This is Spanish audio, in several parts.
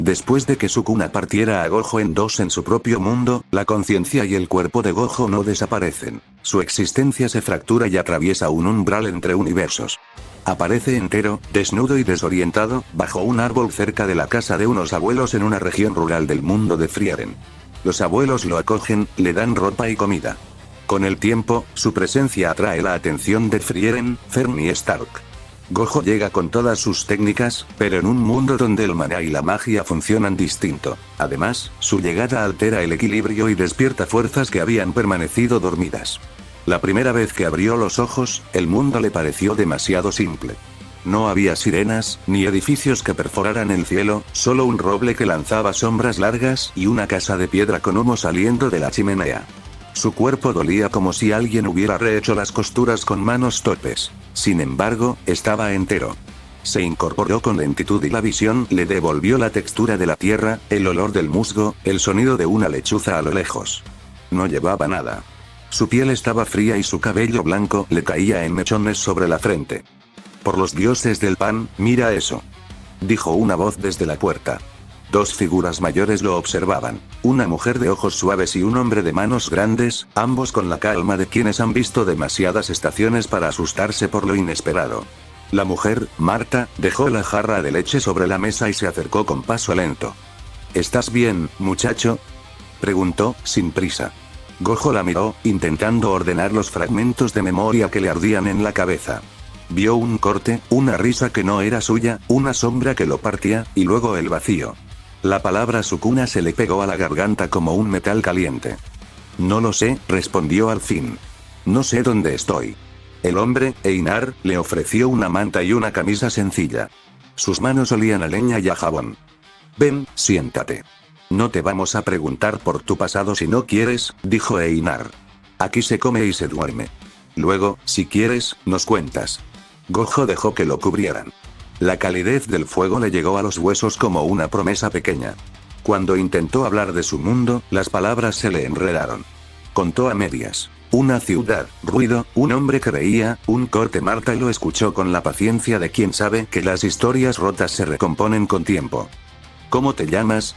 Después de que Sukuna partiera a Gojo en dos en su propio mundo, la conciencia y el cuerpo de Gojo no desaparecen. Su existencia se fractura y atraviesa un umbral entre universos. Aparece entero, desnudo y desorientado, bajo un árbol cerca de la casa de unos abuelos en una región rural del mundo de Frieren. Los abuelos lo acogen, le dan ropa y comida. Con el tiempo, su presencia atrae la atención de Frieren, Fern y Stark. Gojo llega con todas sus técnicas, pero en un mundo donde el maná y la magia funcionan distinto. Además, su llegada altera el equilibrio y despierta fuerzas que habían permanecido dormidas. La primera vez que abrió los ojos, el mundo le pareció demasiado simple. No había sirenas, ni edificios que perforaran el cielo, solo un roble que lanzaba sombras largas y una casa de piedra con humo saliendo de la chimenea. Su cuerpo dolía como si alguien hubiera rehecho las costuras con manos torpes. Sin embargo, estaba entero. Se incorporó con lentitud y la visión le devolvió la textura de la tierra, el olor del musgo, el sonido de una lechuza a lo lejos. No llevaba nada. Su piel estaba fría y su cabello blanco le caía en mechones sobre la frente. Por los dioses del pan, mira eso. Dijo una voz desde la puerta. Dos figuras mayores lo observaban, una mujer de ojos suaves y un hombre de manos grandes, ambos con la calma de quienes han visto demasiadas estaciones para asustarse por lo inesperado. La mujer, Marta, dejó la jarra de leche sobre la mesa y se acercó con paso lento. ¿Estás bien, muchacho?, preguntó, sin prisa. Gojo la miró, intentando ordenar los fragmentos de memoria que le ardían en la cabeza. Vio un corte, una risa que no era suya, una sombra que lo partía, y luego el vacío. La palabra Sukuna se le pegó a la garganta como un metal caliente. No lo sé, respondió al fin. No sé dónde estoy. El hombre, Einar, le ofreció una manta y una camisa sencilla. Sus manos olían a leña y a jabón. Ven, siéntate. No te vamos a preguntar por tu pasado si no quieres, dijo Einar. Aquí se come y se duerme. Luego, si quieres, nos cuentas. Gojo dejó que lo cubrieran. La calidez del fuego le llegó a los huesos como una promesa pequeña. Cuando intentó hablar de su mundo, las palabras se le enredaron. Contó a medias. Una ciudad, ruido, un hombre que veía, un corte. Marta lo escuchó con la paciencia de quien sabe que las historias rotas se recomponen con tiempo. ¿Cómo te llamas?,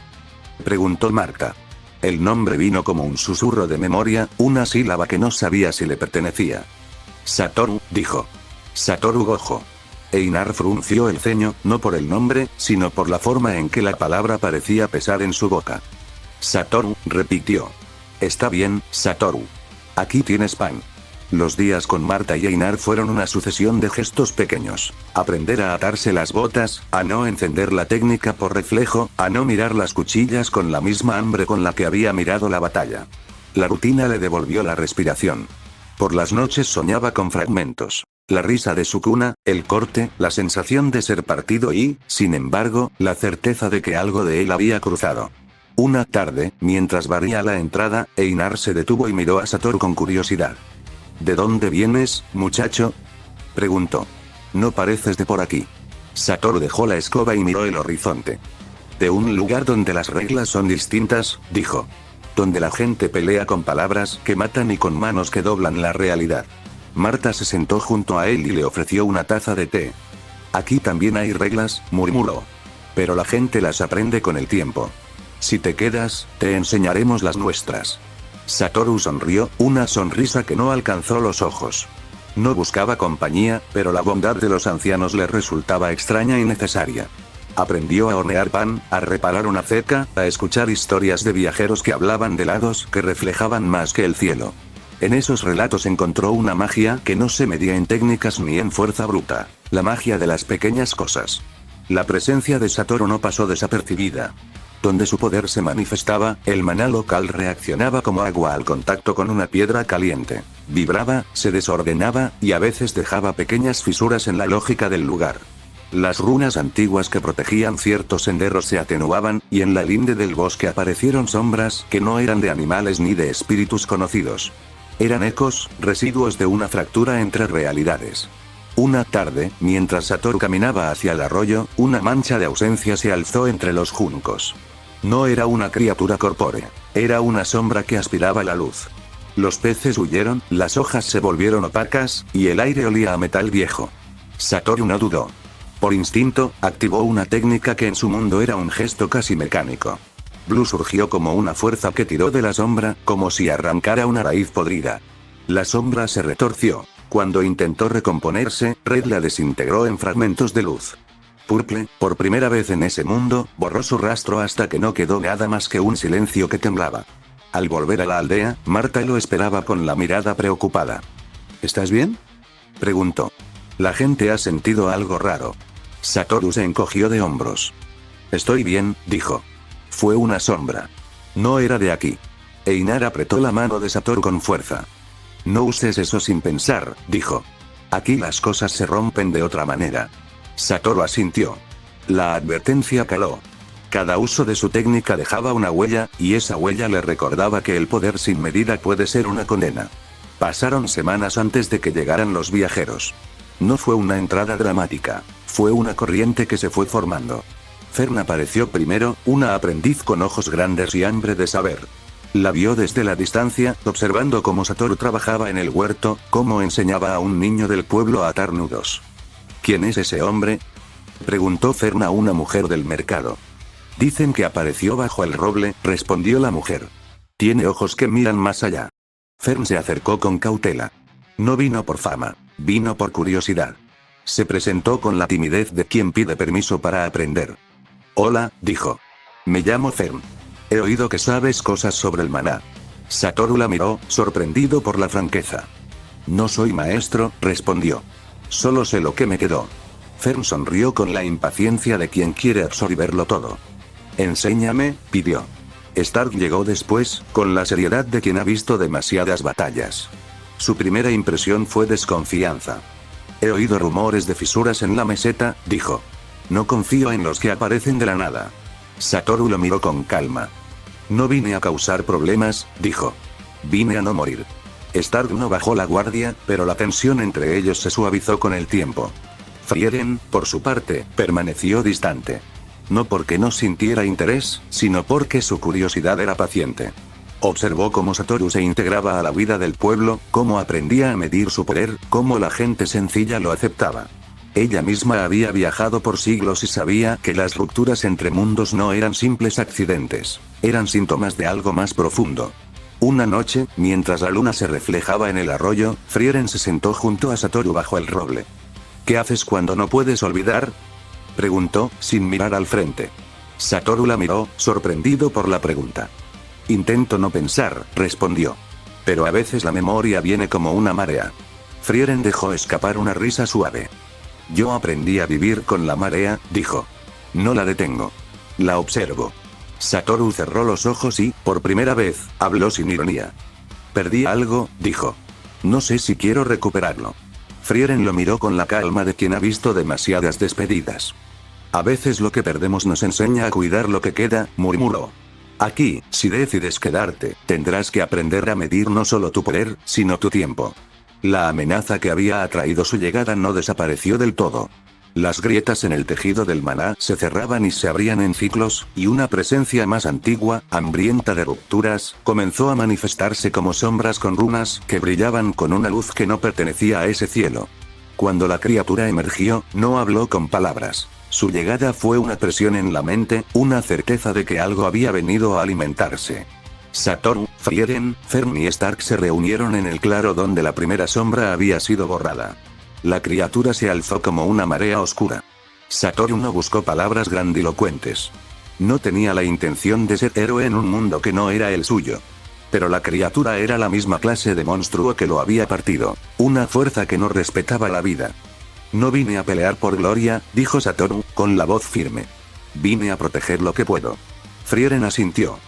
preguntó Marta. El nombre vino como un susurro de memoria, una sílaba que no sabía si le pertenecía. Satoru, dijo. Satoru Gojo. Einar frunció el ceño, no por el nombre, sino por la forma en que la palabra parecía pesar en su boca. Satoru, repitió. Está bien, Satoru. Aquí tienes pan. Los días con Marta y Einar fueron una sucesión de gestos pequeños. Aprender a atarse las botas, a no encender la técnica por reflejo, a no mirar las cuchillas con la misma hambre con la que había mirado la batalla. La rutina le devolvió la respiración. Por las noches soñaba con fragmentos. La risa de Sukuna, el corte, la sensación de ser partido y, sin embargo, la certeza de que algo de él había cruzado. Una tarde, mientras barría la entrada, Einar se detuvo y miró a Satoru con curiosidad. ¿De dónde vienes, muchacho?, preguntó. No pareces de por aquí. Satoru dejó la escoba y miró el horizonte. De un lugar donde las reglas son distintas, dijo. Donde la gente pelea con palabras que matan y con manos que doblan la realidad. Marta se sentó junto a él y le ofreció una taza de té. Aquí también hay reglas, murmuró. Pero la gente las aprende con el tiempo. Si te quedas, te enseñaremos las nuestras. Satoru sonrió, una sonrisa que no alcanzó los ojos. No buscaba compañía, pero la bondad de los ancianos le resultaba extraña y necesaria. Aprendió a hornear pan, a reparar una cerca, a escuchar historias de viajeros que hablaban de lagos que reflejaban más que el cielo. En esos relatos encontró una magia que no se medía en técnicas ni en fuerza bruta, la magia de las pequeñas cosas. La presencia de Satoru no pasó desapercibida. Donde su poder se manifestaba, el maná local reaccionaba como agua al contacto con una piedra caliente. Vibraba, se desordenaba, y a veces dejaba pequeñas fisuras en la lógica del lugar. Las runas antiguas que protegían ciertos senderos se atenuaban, y en la linde del bosque aparecieron sombras que no eran de animales ni de espíritus conocidos. Eran ecos, residuos de una fractura entre realidades. Una tarde, mientras Satoru caminaba hacia el arroyo, una mancha de ausencia se alzó entre los juncos. No era una criatura corpórea, era una sombra que aspiraba la luz. Los peces huyeron, las hojas se volvieron opacas, y el aire olía a metal viejo. Satoru no dudó. Por instinto, activó una técnica que en su mundo era un gesto casi mecánico. Blue surgió como una fuerza que tiró de la sombra, como si arrancara una raíz podrida. La sombra se retorció. Cuando intentó recomponerse, Red la desintegró en fragmentos de luz. Purple, por primera vez en ese mundo, borró su rastro hasta que no quedó nada más que un silencio que temblaba. Al volver a la aldea, Marta lo esperaba con la mirada preocupada. ¿Estás bien?, preguntó. La gente ha sentido algo raro. Satoru se encogió de hombros. Estoy bien, dijo. Fue una sombra. No era de aquí. Einar apretó la mano de Satoru con fuerza. No uses eso sin pensar, dijo. Aquí las cosas se rompen de otra manera. Satoru asintió. La advertencia caló. Cada uso de su técnica dejaba una huella, y esa huella le recordaba que el poder sin medida puede ser una condena. Pasaron semanas antes de que llegaran los viajeros. No fue una entrada dramática, fue una corriente que se fue formando. Fern apareció primero, una aprendiz con ojos grandes y hambre de saber. La vio desde la distancia, observando cómo Satoru trabajaba en el huerto, cómo enseñaba a un niño del pueblo a atar nudos. ¿Quién es ese hombre?, preguntó Fern a una mujer del mercado. Dicen que apareció bajo el roble, respondió la mujer. Tiene ojos que miran más allá. Fern se acercó con cautela. No vino por fama, vino por curiosidad. Se presentó con la timidez de quien pide permiso para aprender. Hola, dijo. Me llamo Fern. He oído que sabes cosas sobre el maná. Satoru la miró, sorprendido por la franqueza. No soy maestro, respondió. Solo sé lo que me quedó. Fern sonrió con la impaciencia de quien quiere absorberlo todo. Enséñame, pidió. Stark llegó después, con la seriedad de quien ha visto demasiadas batallas. Su primera impresión fue desconfianza. He oído rumores de fisuras en la meseta, dijo. No confío en los que aparecen de la nada. Satoru lo miró con calma. No vine a causar problemas, dijo. Vine a no morir. Stark no bajó la guardia, pero la tensión entre ellos se suavizó con el tiempo. Frieren, por su parte, permaneció distante. No porque no sintiera interés, sino porque su curiosidad era paciente. Observó cómo Satoru se integraba a la vida del pueblo, cómo aprendía a medir su poder, cómo la gente sencilla lo aceptaba. Ella misma había viajado por siglos y sabía que las rupturas entre mundos no eran simples accidentes, eran síntomas de algo más profundo. Una noche, mientras la luna se reflejaba en el arroyo, Frieren se sentó junto a Satoru bajo el roble. ¿Qué haces cuando no puedes olvidar?, preguntó, sin mirar al frente. Satoru la miró, sorprendido por la pregunta. Intento no pensar, respondió. Pero a veces la memoria viene como una marea. Frieren dejó escapar una risa suave. Yo aprendí a vivir con la marea, dijo. No la detengo. La observo. Satoru cerró los ojos y, por primera vez, habló sin ironía. Perdí algo, dijo. No sé si quiero recuperarlo. Frieren lo miró con la calma de quien ha visto demasiadas despedidas. A veces lo que perdemos nos enseña a cuidar lo que queda, murmuró. Aquí, si decides quedarte, tendrás que aprender a medir no solo tu poder, sino tu tiempo. La amenaza que había atraído su llegada no desapareció del todo. Las grietas en el tejido del maná se cerraban y se abrían en ciclos, y una presencia más antigua, hambrienta de rupturas, comenzó a manifestarse como sombras con runas que brillaban con una luz que no pertenecía a ese cielo. Cuando la criatura emergió, no habló con palabras. Su llegada fue una presión en la mente, una certeza de que algo había venido a alimentarse. Satoru, Frieren, Fern y Stark se reunieron en el claro donde la primera sombra había sido borrada. La criatura se alzó como una marea oscura. Satoru no buscó palabras grandilocuentes. No tenía la intención de ser héroe en un mundo que no era el suyo. Pero la criatura era la misma clase de monstruo que lo había partido, una fuerza que no respetaba la vida. No vine a pelear por gloria, dijo Satoru, con la voz firme. Vine a proteger lo que puedo. Frieren asintió.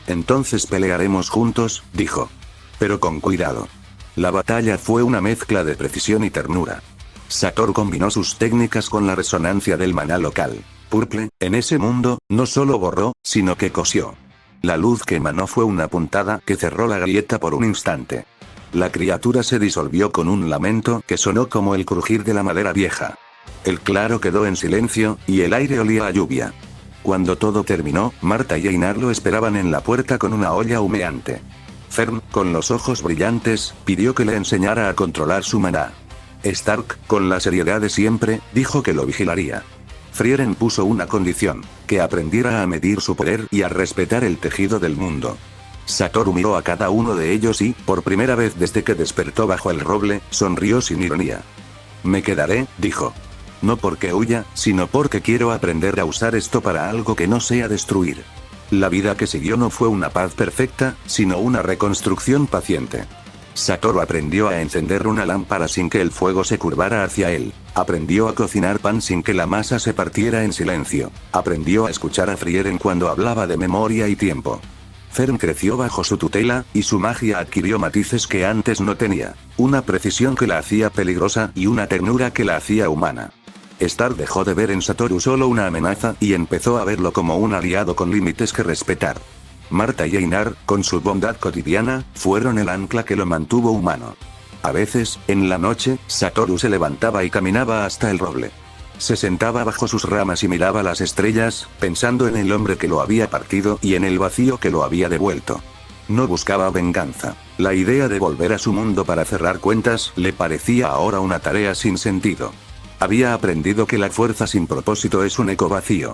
Entonces pelearemos juntos, dijo. Pero con cuidado. La batalla fue una mezcla de precisión y ternura. Satoru combinó sus técnicas con la resonancia del maná local. Purple, en ese mundo, no solo borró, sino que cosió. La luz que emanó fue una puntada que cerró la grieta por un instante. La criatura se disolvió con un lamento que sonó como el crujir de la madera vieja. El claro quedó en silencio, y el aire olía a lluvia. Cuando todo terminó, Marta y Einar lo esperaban en la puerta con una olla humeante. Fern, con los ojos brillantes, pidió que le enseñara a controlar su maná. Stark, con la seriedad de siempre, dijo que lo vigilaría. Frieren puso una condición: que aprendiera a medir su poder y a respetar el tejido del mundo. Satoru miró a cada uno de ellos y, por primera vez desde que despertó bajo el roble, sonrió sin ironía. Me quedaré, dijo. No porque huya, sino porque quiero aprender a usar esto para algo que no sea destruir. La vida que siguió no fue una paz perfecta, sino una reconstrucción paciente. Satoru aprendió a encender una lámpara sin que el fuego se curvara hacia él. Aprendió a cocinar pan sin que la masa se partiera en silencio. Aprendió a escuchar a Frieren cuando hablaba de memoria y tiempo. Fern creció bajo su tutela, y su magia adquirió matices que antes no tenía. Una precisión que la hacía peligrosa y una ternura que la hacía humana. Stark dejó de ver en Satoru solo una amenaza y empezó a verlo como un aliado con límites que respetar. Marta y Einar, con su bondad cotidiana, fueron el ancla que lo mantuvo humano. A veces, en la noche, Satoru se levantaba y caminaba hasta el roble. Se sentaba bajo sus ramas y miraba las estrellas, pensando en el hombre que lo había partido y en el vacío que lo había devuelto. No buscaba venganza. La idea de volver a su mundo para cerrar cuentas le parecía ahora una tarea sin sentido. Había aprendido que la fuerza sin propósito es un eco vacío.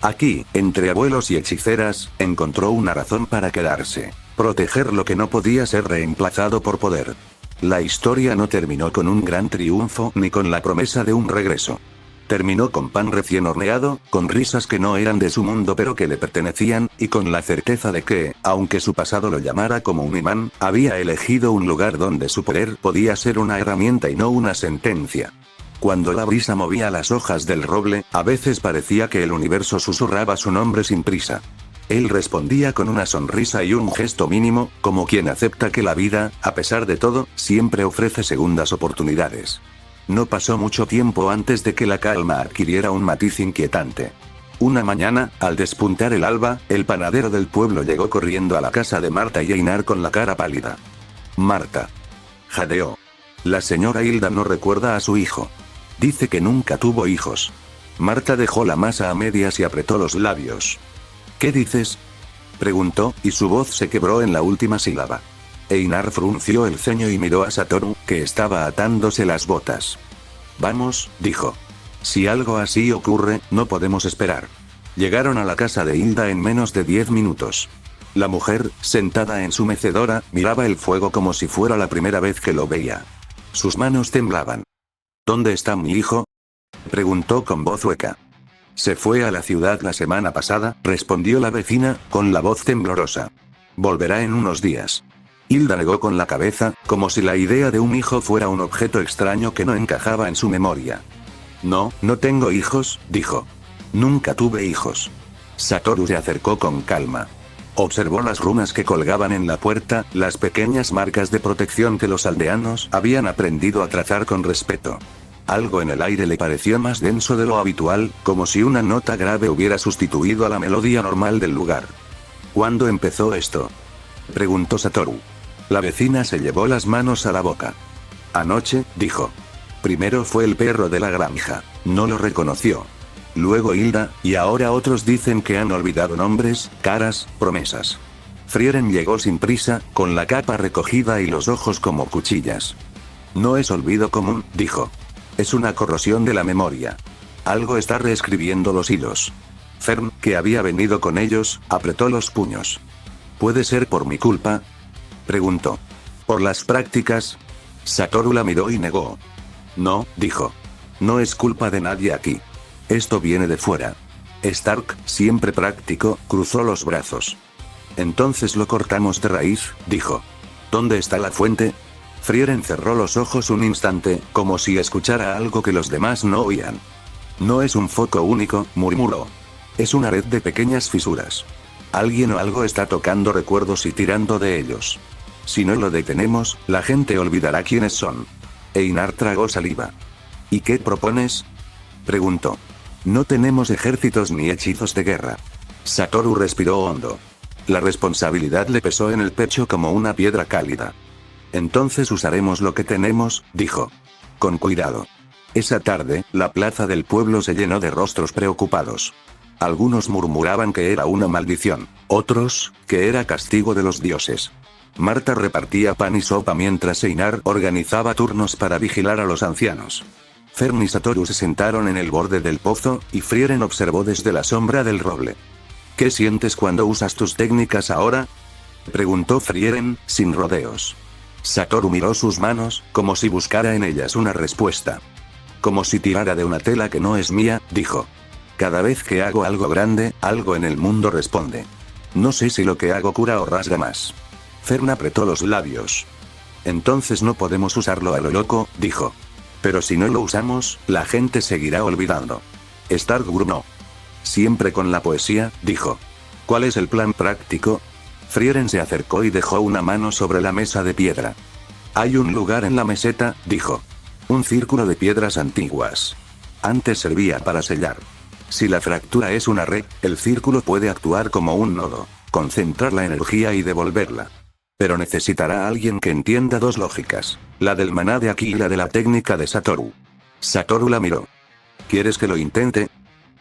Aquí, entre abuelos y hechiceras, encontró una razón para quedarse: proteger lo que no podía ser reemplazado por poder. La historia no terminó con un gran triunfo ni con la promesa de un regreso. Terminó con pan recién horneado, con risas que no eran de su mundo pero que le pertenecían, y con la certeza de que, aunque su pasado lo llamara como un imán, había elegido un lugar donde su poder podía ser una herramienta y no una sentencia. Cuando la brisa movía las hojas del roble, a veces parecía que el universo susurraba su nombre sin prisa. Él respondía con una sonrisa y un gesto mínimo, como quien acepta que la vida, a pesar de todo, siempre ofrece segundas oportunidades. No pasó mucho tiempo antes de que la calma adquiriera un matiz inquietante. Una mañana, al despuntar el alba, el panadero del pueblo llegó corriendo a la casa de Marta y Einar con la cara pálida. Marta. Jadeó. La señora Hilda no recuerda a su hijo. Dice que nunca tuvo hijos. Marta dejó la masa a medias y apretó los labios. ¿Qué dices?, preguntó, y su voz se quebró en la última sílaba. Einar frunció el ceño y miró a Satoru, que estaba atándose las botas. Vamos, dijo. Si algo así ocurre, no podemos esperar. Llegaron a la casa de Hilda en menos de 10 minutos. La mujer, sentada en su mecedora, miraba el fuego como si fuera la primera vez que lo veía. Sus manos temblaban. ¿Dónde está mi hijo?, preguntó con voz hueca. Se fue a la ciudad la semana pasada, respondió la vecina, con la voz temblorosa. Volverá en unos días. Hilda negó con la cabeza, como si la idea de un hijo fuera un objeto extraño que no encajaba en su memoria. No, no tengo hijos, dijo. Nunca tuve hijos. Satoru se acercó con calma. Observó las runas que colgaban en la puerta, las pequeñas marcas de protección que los aldeanos habían aprendido a trazar con respeto. Algo en el aire le pareció más denso de lo habitual, como si una nota grave hubiera sustituido a la melodía normal del lugar. ¿Cuándo empezó esto?, preguntó Satoru. La vecina se llevó las manos a la boca. Anoche, dijo. Primero fue el perro de la granja. No lo reconoció. Luego Hilda, y ahora otros dicen que han olvidado nombres, caras, promesas. Frieren llegó sin prisa, con la capa recogida y los ojos como cuchillas. No es olvido común, dijo. Es una corrosión de la memoria. Algo está reescribiendo los hilos. Fern, que había venido con ellos, apretó los puños. ¿Puede ser por mi culpa?, preguntó. ¿Por las prácticas? Satoru la miró y negó. No, dijo. No es culpa de nadie aquí. Esto viene de fuera. Stark, siempre práctico, cruzó los brazos. Entonces lo cortamos de raíz, dijo. ¿Dónde está la fuente? Frieren cerró los ojos un instante, como si escuchara algo que los demás no oían. No es un foco único, murmuró. Es una red de pequeñas fisuras. Alguien o algo está tocando recuerdos y tirando de ellos. Si no lo detenemos, la gente olvidará quiénes son. Einar tragó saliva. ¿Y qué propones?, preguntó. No tenemos ejércitos ni hechizos de guerra. Satoru respiró hondo. La responsabilidad le pesó en el pecho como una piedra cálida. Entonces usaremos lo que tenemos, dijo. Con cuidado. Esa tarde, la plaza del pueblo se llenó de rostros preocupados. Algunos murmuraban que era una maldición, otros, que era castigo de los dioses. Marta repartía pan y sopa mientras Einar organizaba turnos para vigilar a los ancianos. Fern y Satoru se sentaron en el borde del pozo, y Frieren observó desde la sombra del roble. ¿Qué sientes cuando usas tus técnicas ahora?, preguntó Frieren, sin rodeos. Satoru miró sus manos, como si buscara en ellas una respuesta. Como si tirara de una tela que no es mía, dijo. Cada vez que hago algo grande, algo en el mundo responde. No sé si lo que hago cura o rasga más. Fern apretó los labios. Entonces no podemos usarlo a lo loco, dijo. Pero si no lo usamos, la gente seguirá olvidando. Stark gruñó. Siempre con la poesía, dijo. ¿Cuál es el plan práctico? Frieren se acercó y dejó una mano sobre la mesa de piedra. Hay un lugar en la meseta, dijo. Un círculo de piedras antiguas. Antes servía para sellar. Si la fractura es una red, el círculo puede actuar como un nodo, concentrar la energía y devolverla. Pero necesitará a alguien que entienda dos lógicas, la del maná de aquí y la de la técnica de Satoru. Satoru la miró. ¿Quieres que lo intente?,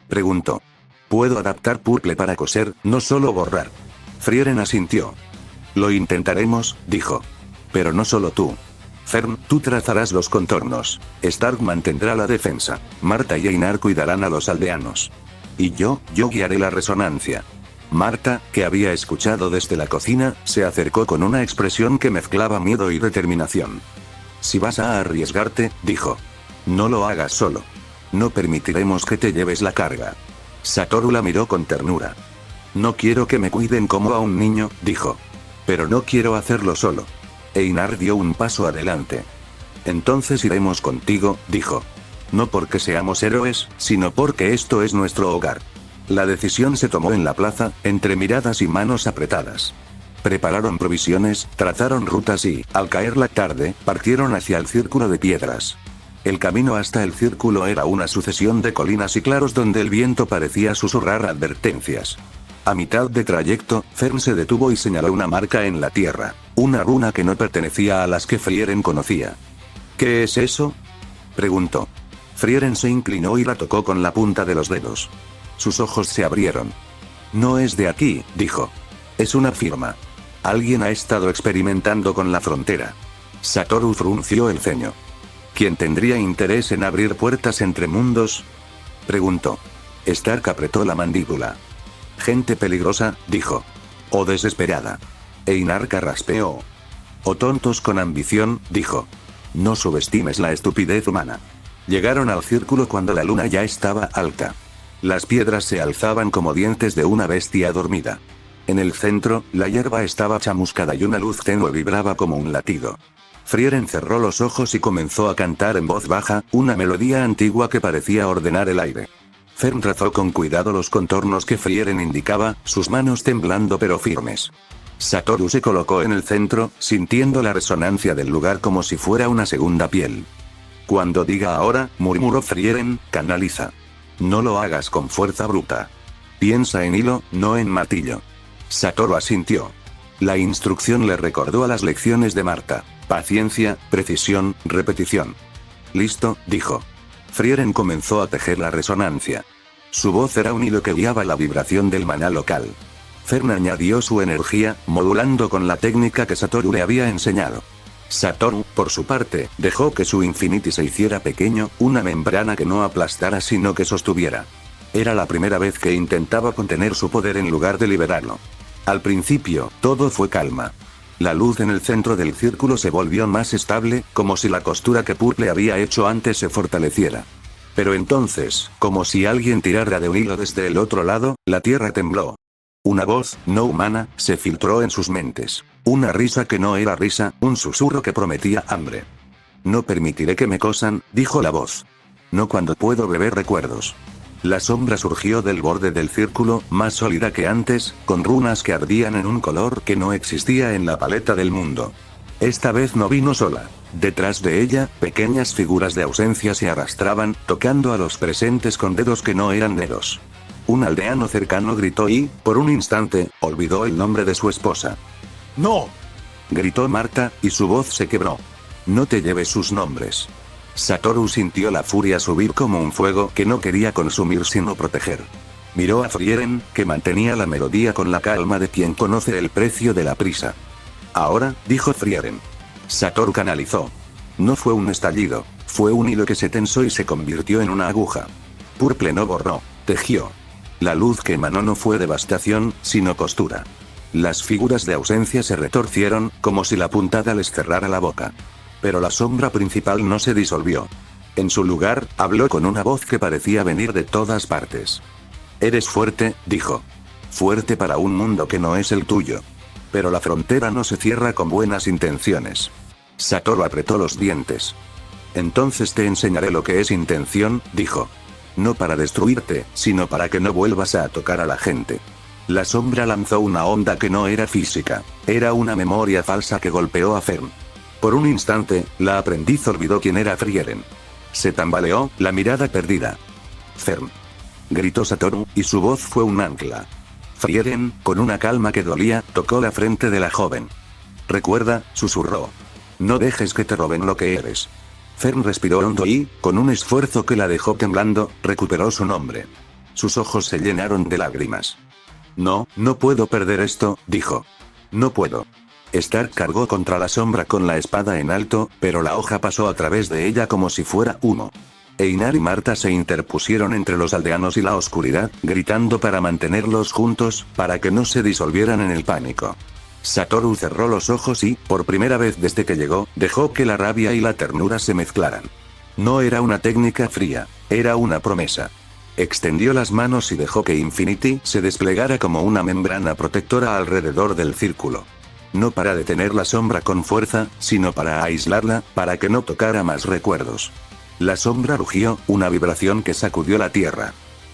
preguntó. Puedo adaptar purple para coser, no solo borrar. Frieren asintió. Lo intentaremos, dijo. Pero no solo tú. Fern, tú trazarás los contornos. Stark mantendrá la defensa. Marta y Einar cuidarán a los aldeanos. Y yo guiaré la resonancia. Marta, que había escuchado desde la cocina, se acercó con una expresión que mezclaba miedo y determinación. Si vas a arriesgarte, dijo. No lo hagas solo. No permitiremos que te lleves la carga. Satoru la miró con ternura. No quiero que me cuiden como a un niño, dijo. Pero no quiero hacerlo solo. Einar dio un paso adelante. Entonces iremos contigo, dijo. No porque seamos héroes, sino porque esto es nuestro hogar. La decisión se tomó en la plaza, entre miradas y manos apretadas. Prepararon provisiones, trazaron rutas y, al caer la tarde, partieron hacia el círculo de piedras. El camino hasta el círculo era una sucesión de colinas y claros donde el viento parecía susurrar advertencias. A mitad de trayecto, Fern se detuvo y señaló una marca en la tierra, una runa que no pertenecía a las que Frieren conocía. ¿Qué es eso?, preguntó. Frieren se inclinó y la tocó con la punta de los dedos. Sus ojos se abrieron. No es de aquí, dijo. Es una firma. Alguien ha estado experimentando con la frontera. Satoru frunció el ceño. ¿Quién tendría interés en abrir puertas entre mundos?, preguntó. Stark apretó la mandíbula. Gente peligrosa, dijo. O desesperada. Einar carraspeó. O tontos con ambición, dijo. No subestimes la estupidez humana. Llegaron al círculo cuando la luna ya estaba alta. Las piedras se alzaban como dientes de una bestia dormida. En el centro, la hierba estaba chamuscada y una luz tenue vibraba como un latido. Frieren cerró los ojos y comenzó a cantar en voz baja, una melodía antigua que parecía ordenar el aire. Fern trazó con cuidado los contornos que Frieren indicaba, sus manos temblando pero firmes. Satoru se colocó en el centro, sintiendo la resonancia del lugar como si fuera una segunda piel. Cuando diga ahora, murmuró Frieren, canaliza. No lo hagas con fuerza bruta. Piensa en hilo, no en martillo. Satoru asintió. La instrucción le recordó a las lecciones de Marta. Paciencia, precisión, repetición. Listo, dijo. Frieren comenzó a tejer la resonancia. Su voz era un hilo que guiaba la vibración del maná local. Fern añadió su energía, modulando con la técnica que Satoru le había enseñado. Satoru, por su parte, dejó que su Infinity se hiciera pequeño, una membrana que no aplastara sino que sostuviera. Era la primera vez que intentaba contener su poder en lugar de liberarlo. Al principio, todo fue calma. La luz en el centro del círculo se volvió más estable, como si la costura que Purple había hecho antes se fortaleciera. Pero entonces, como si alguien tirara de un hilo desde el otro lado, la tierra tembló. Una voz, no humana, se filtró en sus mentes. Una risa que no era risa, un susurro que prometía hambre. No permitiré que me cosan, dijo la voz. No cuando puedo beber recuerdos. La sombra surgió del borde del círculo, más sólida que antes, con runas que ardían en un color que no existía en la paleta del mundo. Esta vez no vino sola. Detrás de ella, pequeñas figuras de ausencia se arrastraban, tocando a los presentes con dedos que no eran dedos. Un aldeano cercano gritó y, por un instante, olvidó el nombre de su esposa. ¡No!, gritó Marta, y su voz se quebró. No te lleves sus nombres. Satoru sintió la furia subir como un fuego que no quería consumir sino proteger. Miró a Frieren, que mantenía la melodía con la calma de quien conoce el precio de la prisa. Ahora, dijo Frieren. Satoru canalizó. No fue un estallido, fue un hilo que se tensó y se convirtió en una aguja. Purple no borró, tejió. La luz que emanó no fue devastación, sino costura. Las figuras de ausencia se retorcieron, como si la puntada les cerrara la boca. Pero la sombra principal no se disolvió. En su lugar, habló con una voz que parecía venir de todas partes. Eres fuerte, dijo. Fuerte para un mundo que no es el tuyo. Pero la frontera no se cierra con buenas intenciones. Satoru apretó los dientes. Entonces te enseñaré lo que es intención, dijo. No para destruirte, sino para que no vuelvas a tocar a la gente. La sombra lanzó una onda que no era física, era una memoria falsa que golpeó a Fern. Por un instante, la aprendiz olvidó quién era Frieren. Se tambaleó, la mirada perdida. Fern. Gritó Satoru, y su voz fue un ancla. Frieren, con una calma que dolía, tocó la frente de la joven. Recuerda, susurró. No dejes que te roben lo que eres. Fern respiró hondo y, con un esfuerzo que la dejó temblando, recuperó su nombre. Sus ojos se llenaron de lágrimas. No puedo perder esto, dijo. No puedo. Stark cargó contra la sombra con la espada en alto, pero la hoja pasó a través de ella como si fuera humo. Einar y Marta se interpusieron entre los aldeanos y la oscuridad, gritando para mantenerlos juntos, para que no se disolvieran en el pánico. Satoru cerró los ojos y, por primera vez desde que llegó, dejó que la rabia y la ternura se mezclaran. No era una técnica fría, era una promesa. Extendió las manos y dejó que Infinity se desplegara como una membrana protectora alrededor del círculo. No para detener la sombra con fuerza, sino para aislarla, para que no tocara más recuerdos. La sombra rugió, una vibración que sacudió la tierra.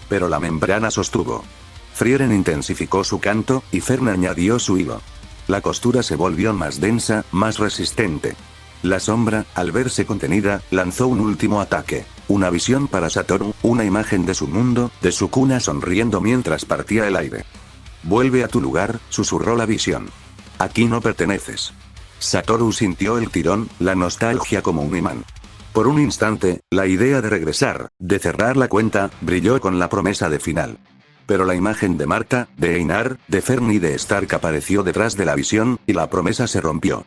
Pero la membrana sostuvo. Frieren intensificó su canto, y Fern añadió su hilo. La costura se volvió más densa, más resistente. La sombra, al verse contenida, lanzó un último ataque. Una visión para Satoru, una imagen de su mundo, de su cuna sonriendo mientras partía el aire. Vuelve a tu lugar, susurró la visión. Aquí no perteneces. Satoru sintió el tirón, la nostalgia como un imán. Por un instante, la idea de regresar, de cerrar la cuenta, brilló con la promesa de final. Pero la imagen de Marta, de Einar, de Fern y de Stark apareció detrás de la visión, y la promesa se rompió.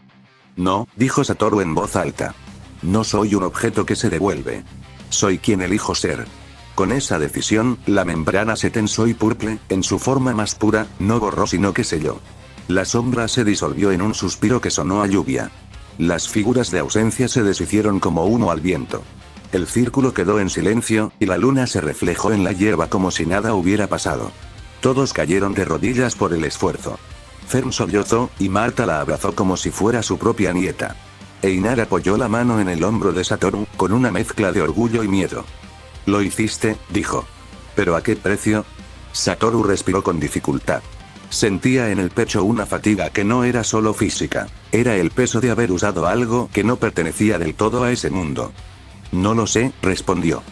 No, dijo Satoru en voz alta. No soy un objeto que se devuelve. Soy quien elijo ser. Con esa decisión, la membrana se tensó y Purple, en su forma más pura, no borró sino que selló. La sombra se disolvió en un suspiro que sonó a lluvia. Las figuras de ausencia se deshicieron como humo al viento. El círculo quedó en silencio, y la luna se reflejó en la hierba como si nada hubiera pasado. Todos cayeron de rodillas por el esfuerzo. Fern sollozó, y Marta la abrazó como si fuera su propia nieta. Einar apoyó la mano en el hombro de Satoru, con una mezcla de orgullo y miedo. Lo hiciste, dijo. ¿Pero a qué precio? Satoru respiró con dificultad. Sentía en el pecho una fatiga que no era solo física, era el peso de haber usado algo que no pertenecía del todo a ese mundo. No lo sé, respondió.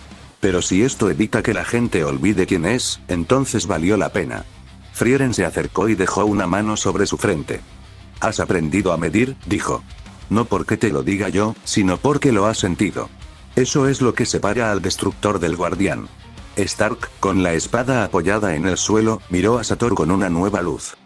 Pero si esto evita que la gente olvide quién es, entonces valió la pena. Frieren se acercó y dejó una mano sobre su frente. ¿Has aprendido a medir?, dijo. No porque te lo diga yo, sino porque lo has sentido. Eso es lo que separa al destructor del guardián. Stark, con la espada apoyada en el suelo, miró a Satoru con una nueva luz.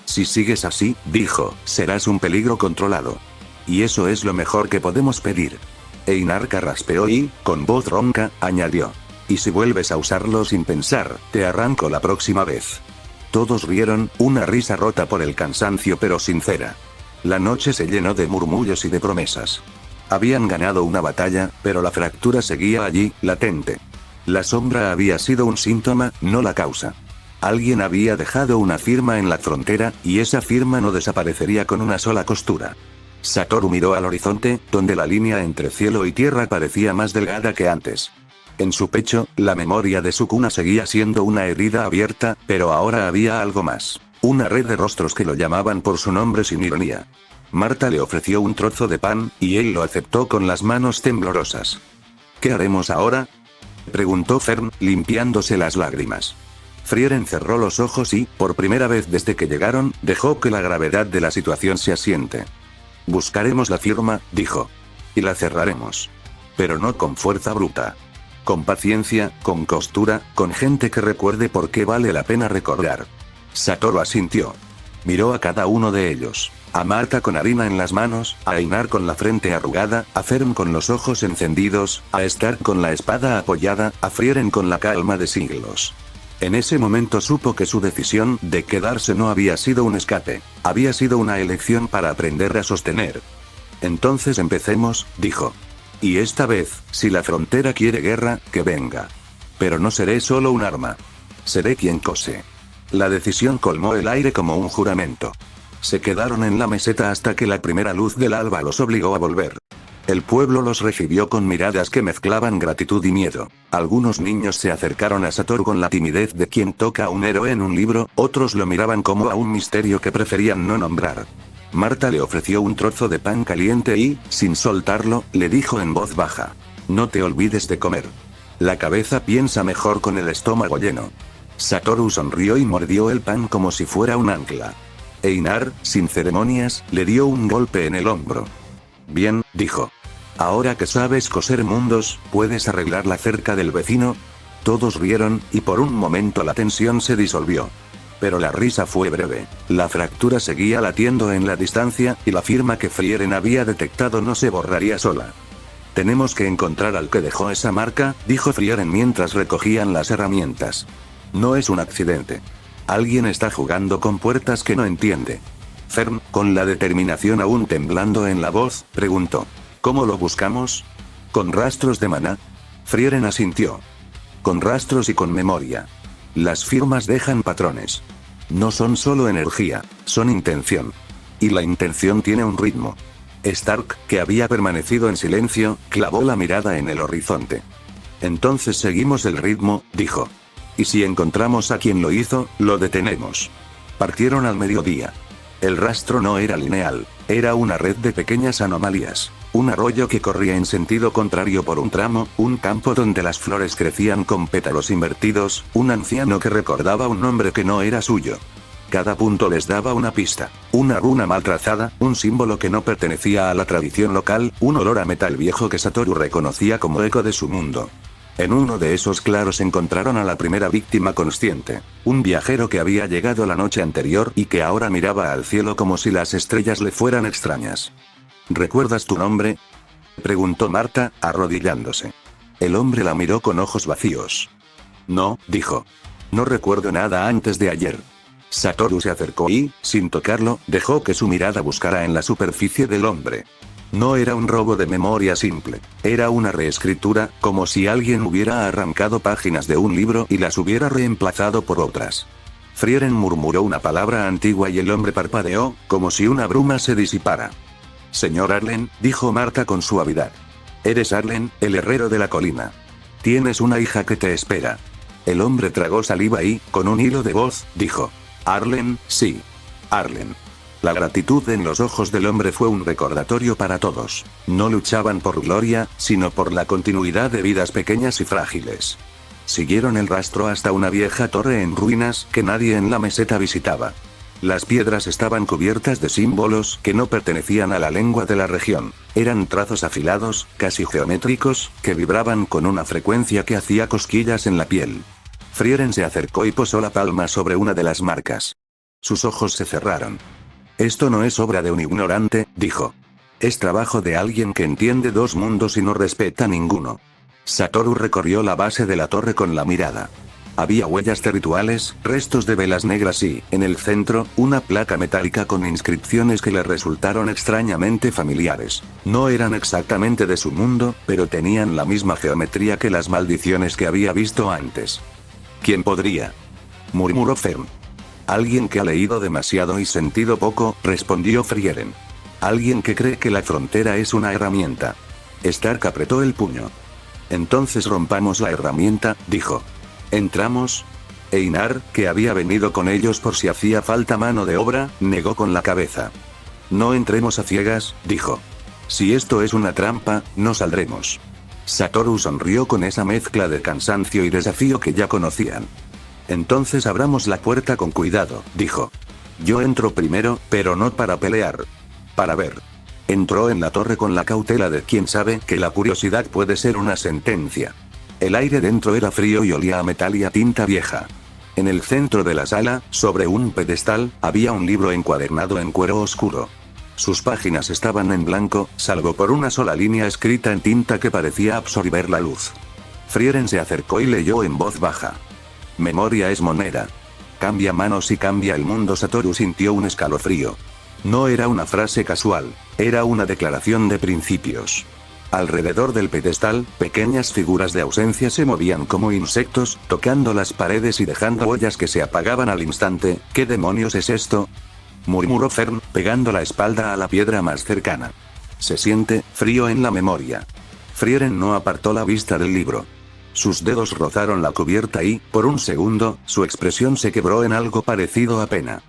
Si sigues así, dijo, serás un peligro controlado. Y eso es lo mejor que podemos pedir. Einar carraspeó y, con voz ronca, añadió. Y si vuelves a usarlo sin pensar, te arranco la próxima vez. Todos rieron, una risa rota por el cansancio pero sincera. La noche se llenó de murmullos y de promesas. Habían ganado una batalla, pero la fractura seguía allí, latente. La sombra había sido un síntoma, no la causa. Alguien había dejado una firma en la frontera, y esa firma no desaparecería con una sola costura. Satoru miró al horizonte, donde la línea entre cielo y tierra parecía más delgada que antes. En su pecho, la memoria de su cuna seguía siendo una herida abierta, pero ahora había algo más. Una red de rostros que lo llamaban por su nombre sin ironía. Marta le ofreció un trozo de pan, y él lo aceptó con las manos temblorosas. ¿Qué haremos ahora?, preguntó Fern, limpiándose las lágrimas. Frieren cerró los ojos y, por primera vez desde que llegaron, dejó que la gravedad de la situación se asiente. Buscaremos la firma, dijo. Y la cerraremos. Pero no con fuerza bruta. Con paciencia, con costura, con gente que recuerde por qué vale la pena recordar. Satoru asintió. Miró a cada uno de ellos. A Marta con harina en las manos, a Einar con la frente arrugada, a Fern con los ojos encendidos, a Stark con la espada apoyada, a Frieren con la calma de siglos. En ese momento supo que su decisión de quedarse no había sido un escape, había sido una elección para aprender a sostener. Entonces empecemos, dijo. Y esta vez, si la frontera quiere guerra, que venga. Pero no seré solo un arma. Seré quien cose. La decisión colmó el aire como un juramento. Se quedaron en la meseta hasta que la primera luz del alba los obligó a volver. El pueblo los recibió con miradas que mezclaban gratitud y miedo. Algunos niños se acercaron a Satoru con la timidez de quien toca a un héroe en un libro, otros lo miraban como a un misterio que preferían no nombrar. Marta le ofreció un trozo de pan caliente y, sin soltarlo, le dijo en voz baja: no te olvides de comer. La cabeza piensa mejor con el estómago lleno. Satoru sonrió y mordió el pan como si fuera un ancla. Einar, sin ceremonias, le dio un golpe en el hombro. Bien, dijo. Ahora que sabes coser mundos, ¿puedes arreglar la cerca del vecino? Todos rieron, y por un momento la tensión se disolvió. Pero la risa fue breve. La fractura seguía latiendo en la distancia, y la firma que Frieren había detectado no se borraría sola. Tenemos que encontrar al que dejó esa marca, dijo Frieren mientras recogían las herramientas. No es un accidente. Alguien está jugando con puertas que no entiende. Fern, con la determinación aún temblando en la voz, preguntó. ¿Cómo lo buscamos? ¿Con rastros de maná? Frieren asintió. Con rastros y con memoria. Las firmas dejan patrones. No son solo energía, son intención. Y la intención tiene un ritmo. Stark, que había permanecido en silencio, clavó la mirada en el horizonte. Entonces seguimos el ritmo, dijo. Y si encontramos a quien lo hizo, lo detenemos. Partieron al mediodía. El rastro no era lineal, era una red de pequeñas anomalías. Un arroyo que corría en sentido contrario por un tramo, un campo donde las flores crecían con pétalos invertidos, un anciano que recordaba un nombre que no era suyo. Cada punto les daba una pista, una runa mal trazada, un símbolo que no pertenecía a la tradición local, un olor a metal viejo que Satoru reconocía como eco de su mundo. En uno de esos claros encontraron a la primera víctima consciente, un viajero que había llegado la noche anterior y que ahora miraba al cielo como si las estrellas le fueran extrañas. ¿Recuerdas tu nombre?, preguntó Marta, arrodillándose. El hombre la miró con ojos vacíos. No, dijo. No recuerdo nada antes de ayer. Satoru se acercó y, sin tocarlo, dejó que su mirada buscara en la superficie del hombre. No era un robo de memoria simple, era una reescritura, como si alguien hubiera arrancado páginas de un libro y las hubiera reemplazado por otras. Frieren murmuró una palabra antigua y el hombre parpadeó, como si una bruma se disipara. Señor Arlen, dijo Marta con suavidad. Eres Arlen, el herrero de la colina. Tienes una hija que te espera. El hombre tragó saliva y, con un hilo de voz, dijo. Arlen, sí. Arlen. La gratitud en los ojos del hombre fue un recordatorio para todos. No luchaban por gloria, sino por la continuidad de vidas pequeñas y frágiles. Siguieron el rastro hasta una vieja torre en ruinas que nadie en la meseta visitaba. Las piedras estaban cubiertas de símbolos que no pertenecían a la lengua de la región. Eran trazos afilados, casi geométricos, que vibraban con una frecuencia que hacía cosquillas en la piel. Frieren se acercó y posó la palma sobre una de las marcas. Sus ojos se cerraron. Esto no es obra de un ignorante, dijo. Es trabajo de alguien que entiende dos mundos y no respeta ninguno. Satoru recorrió la base de la torre con la mirada. Había huellas de rituales, restos de velas negras y, en el centro, una placa metálica con inscripciones que le resultaron extrañamente familiares. No eran exactamente de su mundo, pero tenían la misma geometría que las maldiciones que había visto antes. ¿Quién podría?, murmuró Fern. Alguien que ha leído demasiado y sentido poco, respondió Frieren. Alguien que cree que la frontera es una herramienta. Stark apretó el puño. Entonces rompamos la herramienta, dijo. ¿Entramos? Einar, que había venido con ellos por si hacía falta mano de obra, negó con la cabeza. No entremos a ciegas, dijo. Si esto es una trampa, no saldremos. Satoru sonrió con esa mezcla de cansancio y desafío que ya conocían. Entonces abramos la puerta con cuidado, dijo. Yo entro primero, pero no para pelear. Para ver. Entró en la torre con la cautela de quien sabe que la curiosidad puede ser una sentencia. El aire dentro era frío y olía a metal y a tinta vieja. En el centro de la sala, sobre un pedestal, había un libro encuadernado en cuero oscuro. Sus páginas estaban en blanco, salvo por una sola línea escrita en tinta que parecía absorber la luz. Frieren se acercó y leyó en voz baja. Memoria es moneda. Cambia manos y cambia el mundo. Satoru sintió un escalofrío. No era una frase casual, era una declaración de principios. Alrededor del pedestal, pequeñas figuras de ausencia se movían como insectos, tocando las paredes y dejando huellas que se apagaban al instante. ¿Qué demonios es esto?, murmuró Fern, pegando la espalda a la piedra más cercana. Se siente frío en la memoria. Frieren no apartó la vista del libro. Sus dedos rozaron la cubierta y, por un segundo, su expresión se quebró en algo parecido a pena.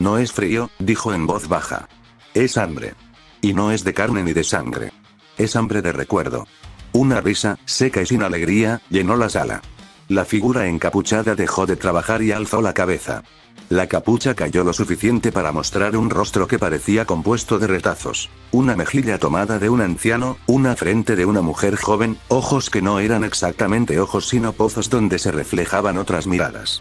No es frío, dijo en voz baja. Es hambre. Y no es de carne ni de sangre. Es hambre de recuerdo. Una risa, seca y sin alegría, llenó la sala. La figura encapuchada dejó de trabajar y alzó la cabeza. La capucha cayó lo suficiente para mostrar un rostro que parecía compuesto de retazos. Una mejilla tomada de un anciano, una frente de una mujer joven, ojos que no eran exactamente ojos sino pozos donde se reflejaban otras miradas.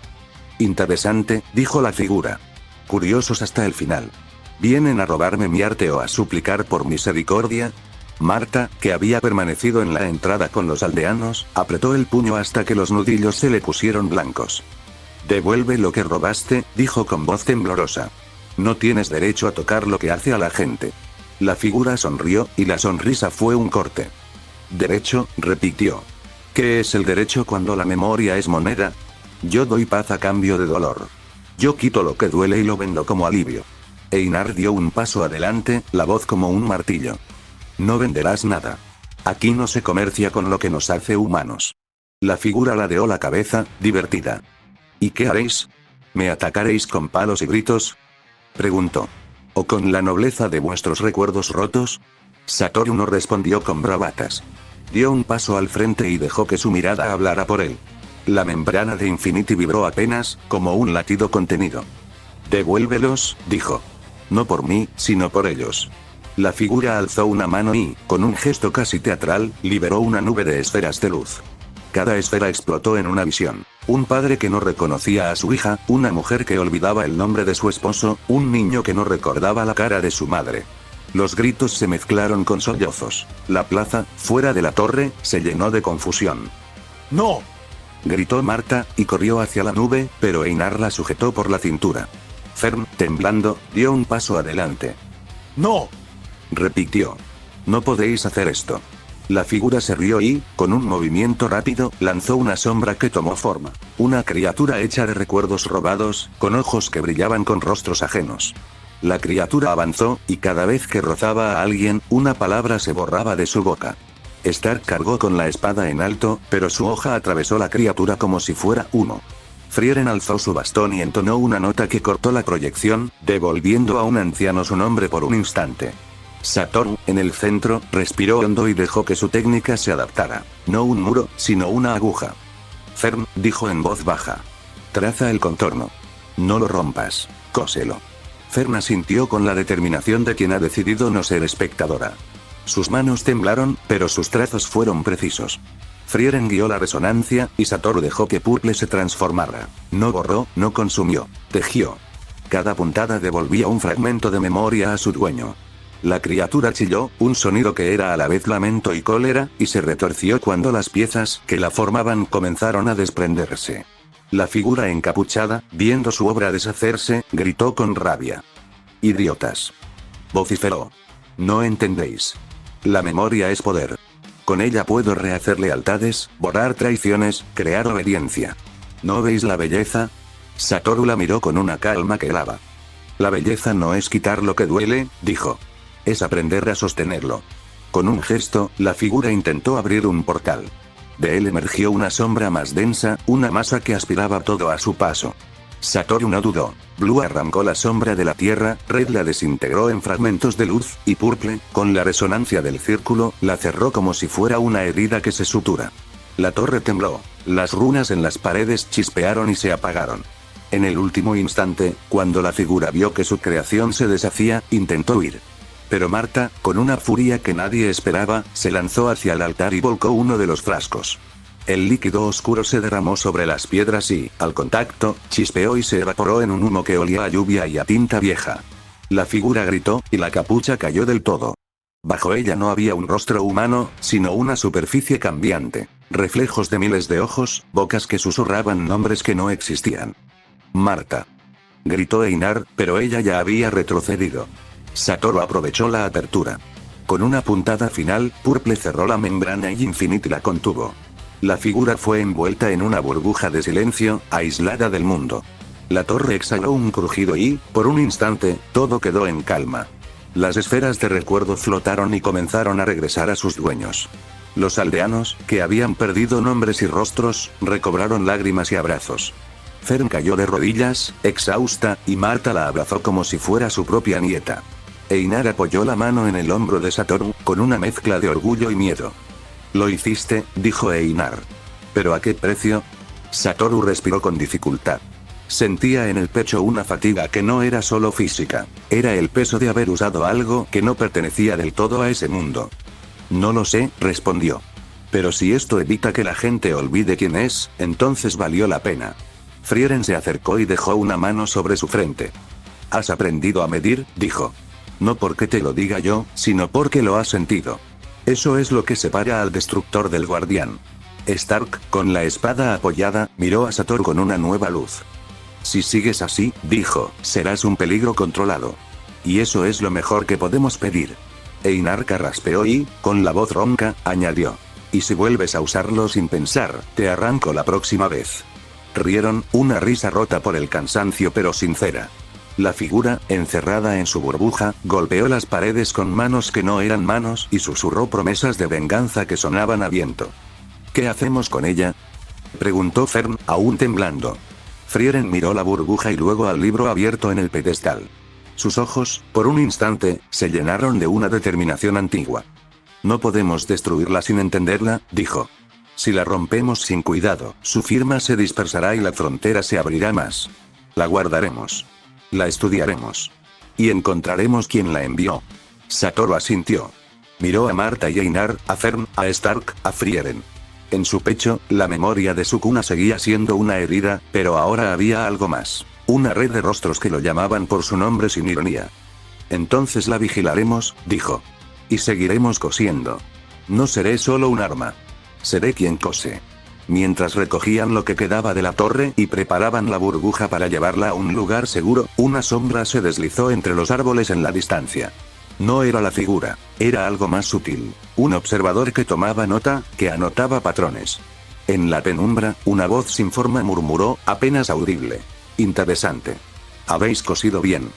Interesante, dijo la figura. Curiosos hasta el final. ¿Vienen a robarme mi arte o a suplicar por misericordia? Marta, que había permanecido en la entrada con los aldeanos, apretó el puño hasta que los nudillos se le pusieron blancos. Devuelve lo que robaste, dijo con voz temblorosa. No tienes derecho a tocar lo que hace a la gente. La figura sonrió, y la sonrisa fue un corte. Derecho, repitió. ¿Qué es el derecho cuando la memoria es moneda? Yo doy paz a cambio de dolor. Yo quito lo que duele y lo vendo como alivio. Einar dio un paso adelante, la voz como un martillo. No venderás nada. Aquí no se comercia con lo que nos hace humanos. La figura ladeó la cabeza, divertida. ¿Y qué haréis? ¿Me atacaréis con palos y gritos?, preguntó. ¿O con la nobleza de vuestros recuerdos rotos? Satoru no respondió con bravatas. Dio un paso al frente y dejó que su mirada hablara por él. La membrana de Infinity vibró apenas, como un latido contenido. Devuélvelos, dijo. No por mí, sino por ellos. La figura alzó una mano y, con un gesto casi teatral, liberó una nube de esferas de luz. Cada esfera explotó en una visión. Un padre que no reconocía a su hija, una mujer que olvidaba el nombre de su esposo, un niño que no recordaba la cara de su madre. Los gritos se mezclaron con sollozos. La plaza, fuera de la torre, se llenó de confusión. ¡No!, gritó Marta, y corrió hacia la nube, pero Einar la sujetó por la cintura. Fern, temblando, dio un paso adelante. ¡No!, repitió. No podéis hacer esto. La figura se rió y, con un movimiento rápido, lanzó una sombra que tomó forma. Una criatura hecha de recuerdos robados, con ojos que brillaban con rostros ajenos. La criatura avanzó, y cada vez que rozaba a alguien, una palabra se borraba de su boca. Stark cargó con la espada en alto, pero su hoja atravesó la criatura como si fuera humo. Frieren alzó su bastón y entonó una nota que cortó la proyección, devolviendo a un anciano su nombre por un instante. Satoru, en el centro, respiró hondo y dejó que su técnica se adaptara. No un muro, sino una aguja. Fern, dijo en voz baja. Traza el contorno. No lo rompas, cóselo. Fern asintió con la determinación de quien ha decidido no ser espectadora. Sus manos temblaron, pero sus trazos fueron precisos. Frieren guió la resonancia, y Satoru dejó que Purple se transformara. No borró, no consumió, tejió. Cada puntada devolvía un fragmento de memoria a su dueño. La criatura chilló, un sonido que era a la vez lamento y cólera, y se retorció cuando las piezas que la formaban comenzaron a desprenderse. La figura encapuchada, viendo su obra deshacerse, gritó con rabia. «¡Idiotas!», vociferó. «No entendéis. La memoria es poder. Con ella puedo rehacer lealtades, borrar traiciones, crear obediencia. ¿No veis la belleza?». Satoru la miró con una calma que helaba. «La belleza no es quitar lo que duele», dijo. «Es aprender a sostenerlo». Con un gesto, la figura intentó abrir un portal. De él emergió una sombra más densa, una masa que aspiraba todo a su paso. Satoru no dudó. Blue arrancó la sombra de la tierra, Red la desintegró en fragmentos de luz, y Purple, con la resonancia del círculo, la cerró como si fuera una herida que se sutura. La torre tembló. Las runas en las paredes chispearon y se apagaron. En el último instante, cuando la figura vio que su creación se deshacía, intentó huir. Pero Marta, con una furia que nadie esperaba, se lanzó hacia el altar y volcó uno de los frascos. El líquido oscuro se derramó sobre las piedras y, al contacto, chispeó y se evaporó en un humo que olía a lluvia y a tinta vieja. La figura gritó, y la capucha cayó del todo. Bajo ella no había un rostro humano, sino una superficie cambiante. Reflejos de miles de ojos, bocas que susurraban nombres que no existían. Marta. Gritó Einar, pero ella ya había retrocedido. Satoru aprovechó la apertura. Con una puntada final, Purple cerró la membrana y Infinity la contuvo. La figura fue envuelta en una burbuja de silencio, aislada del mundo. La torre exhaló un crujido y, por un instante, todo quedó en calma. Las esferas de recuerdo flotaron y comenzaron a regresar a sus dueños. Los aldeanos, que habían perdido nombres y rostros, recobraron lágrimas y abrazos. Fern cayó de rodillas, exhausta, y Marta la abrazó como si fuera su propia nieta. Einar apoyó la mano en el hombro de Satoru, con una mezcla de orgullo y miedo. «Lo hiciste», dijo Einar. «¿Pero a qué precio?» Satoru respiró con dificultad. Sentía en el pecho una fatiga que no era solo física, era el peso de haber usado algo que no pertenecía del todo a ese mundo. «No lo sé», respondió. «Pero si esto evita que la gente olvide quién es, entonces valió la pena». Frieren se acercó y dejó una mano sobre su frente. «¿Has aprendido a medir?», dijo. «No porque te lo diga yo, sino porque lo has sentido. Eso es lo que separa al destructor del guardián». Stark, con la espada apoyada, miró a Satoru con una nueva luz. «Si sigues así», dijo, «serás un peligro controlado. Y eso es lo mejor que podemos pedir». Einar carraspeó y, con la voz ronca, añadió. «Y si vuelves a usarlo sin pensar, te arranco la próxima vez». Rieron, una risa rota por el cansancio pero sincera. La figura, encerrada en su burbuja, golpeó las paredes con manos que no eran manos y susurró promesas de venganza que sonaban a viento. «¿Qué hacemos con ella?», preguntó Fern, aún temblando. Frieren miró la burbuja y luego al libro abierto en el pedestal. Sus ojos, por un instante, se llenaron de una determinación antigua. «No podemos destruirla sin entenderla», dijo. «Si la rompemos sin cuidado, su firma se dispersará y la frontera se abrirá más. La guardaremos. La estudiaremos. Y encontraremos quién la envió». Satoru asintió. Miró a Marta y Einar, a Fern, a Stark, a Frieren. En su pecho, la memoria de Sukuna seguía siendo una herida, pero ahora había algo más. Una red de rostros que lo llamaban por su nombre sin ironía. «Entonces la vigilaremos», dijo. «Y seguiremos cosiendo. No seré solo un arma. Seré quien cose». Mientras recogían lo que quedaba de la torre y preparaban la burbuja para llevarla a un lugar seguro, una sombra se deslizó entre los árboles en la distancia. No era la figura, era algo más sutil. Un observador que tomaba nota, que anotaba patrones. En la penumbra, una voz sin forma murmuró, apenas audible. «Interesante. Habéis cosido bien.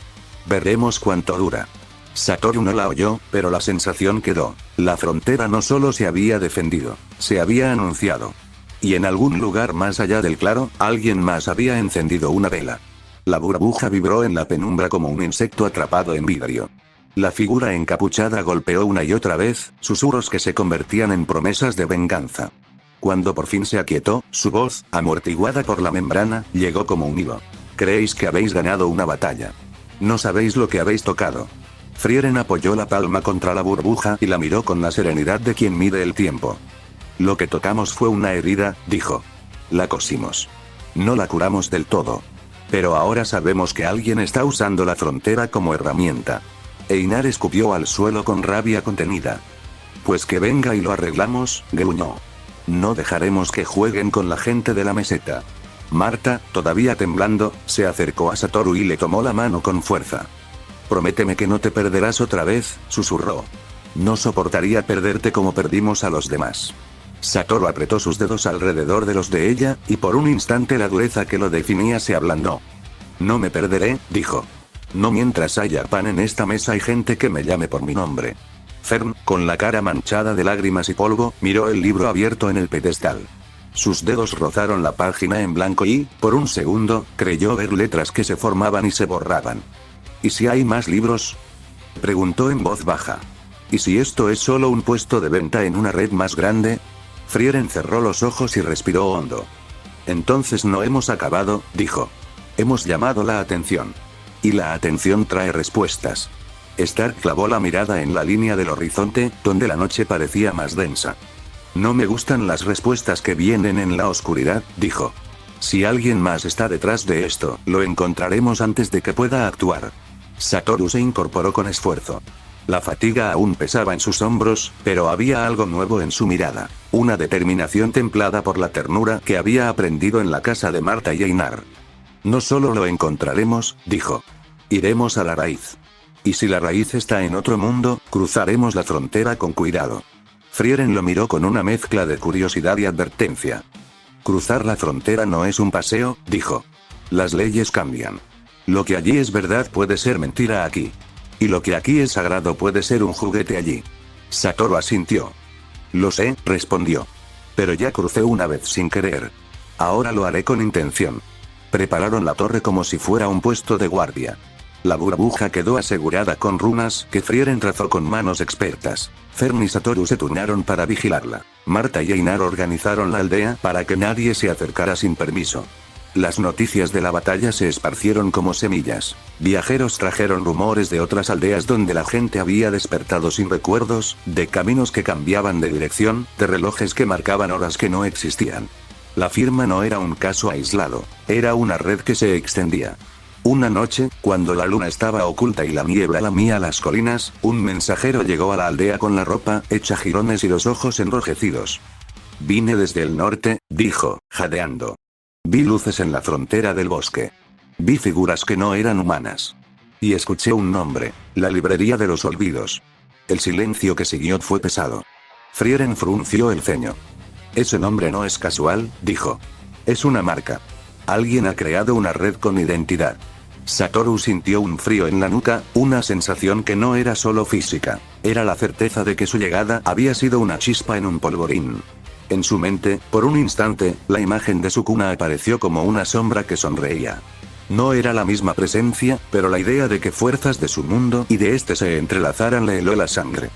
Veremos cuánto dura». Satoru no la oyó, pero la sensación quedó. La frontera no solo se había defendido, se había anunciado. Y en algún lugar más allá del claro, alguien más había encendido una vela. La burbuja vibró en la penumbra como un insecto atrapado en vidrio. La figura encapuchada golpeó una y otra vez, susurros que se convertían en promesas de venganza. Cuando por fin se aquietó, su voz, amortiguada por la membrana, llegó como un hilo. «Creéis que habéis ganado una batalla. No sabéis lo que habéis tocado». Frieren apoyó la palma contra la burbuja y la miró con la serenidad de quien mide el tiempo. «Lo que tocamos fue una herida», dijo. «La cosimos. No la curamos del todo. Pero ahora sabemos que alguien está usando la frontera como herramienta». Einar escupió al suelo con rabia contenida. «Pues que venga y lo arreglamos», gruñó. «No dejaremos que jueguen con la gente de la meseta». Marta, todavía temblando, se acercó a Satoru y le tomó la mano con fuerza. «Prométeme que no te perderás otra vez», susurró. «No soportaría perderte como perdimos a los demás». Satoru apretó sus dedos alrededor de los de ella, y por un instante la dureza que lo definía se ablandó. «No me perderé», dijo. «No mientras haya pan en esta mesa y gente que me llame por mi nombre». Fern, con la cara manchada de lágrimas y polvo, miró el libro abierto en el pedestal. Sus dedos rozaron la página en blanco y, por un segundo, creyó ver letras que se formaban y se borraban. «¿Y si hay más libros?», preguntó en voz baja. «¿Y si esto es solo un puesto de venta en una red más grande?». Frieren cerró los ojos y respiró hondo. «Entonces no hemos acabado», dijo. «Hemos llamado la atención. Y la atención trae respuestas». Stark clavó la mirada en la línea del horizonte, donde la noche parecía más densa. No me gustan las respuestas que vienen en la oscuridad, dijo. Si alguien más está detrás de esto, lo encontraremos antes de que pueda actuar. Satoru se incorporó con esfuerzo. La fatiga aún pesaba en sus hombros, pero había algo nuevo en su mirada. Una determinación templada por la ternura que había aprendido en la casa de Marta y Einar. No solo lo encontraremos, dijo. Iremos a la raíz. Y si la raíz está en otro mundo, cruzaremos la frontera con cuidado. Frieren lo miró con una mezcla de curiosidad y advertencia. Cruzar la frontera no es un paseo, dijo. Las leyes cambian. Lo que allí es verdad puede ser mentira aquí. Y lo que aquí es sagrado puede ser un juguete allí. Satoru asintió. Lo sé, respondió. Pero ya crucé una vez sin querer. Ahora lo haré con intención. Prepararon la torre como si fuera un puesto de guardia. La burbuja quedó asegurada con runas que Frieren trazó con manos expertas. Fern y Satoru se turnaron para vigilarla. Marta y Einar organizaron la aldea para que nadie se acercara sin permiso. Las noticias de la batalla se esparcieron como semillas. Viajeros trajeron rumores de otras aldeas donde la gente había despertado sin recuerdos, de caminos que cambiaban de dirección, de relojes que marcaban horas que no existían. La firma no era un caso aislado, era una red que se extendía. Una noche, cuando la luna estaba oculta y la niebla lamía las colinas, un mensajero llegó a la aldea con la ropa hecha jirones y los ojos enrojecidos. Vine desde el norte, dijo, jadeando. Vi luces en la frontera del bosque. Vi figuras que no eran humanas. Y escuché un nombre, la librería de los olvidos. El silencio que siguió fue pesado. Frieren frunció el ceño. Ese nombre no es casual, dijo. Es una marca. Alguien ha creado una red con identidad. Satoru sintió un frío en la nuca, una sensación que no era solo física. Era la certeza de que su llegada había sido una chispa en un polvorín. En su mente, por un instante, la imagen de Sukuna apareció como una sombra que sonreía. No era la misma presencia, pero la idea de que fuerzas de su mundo y de este se entrelazaran le heló la sangre.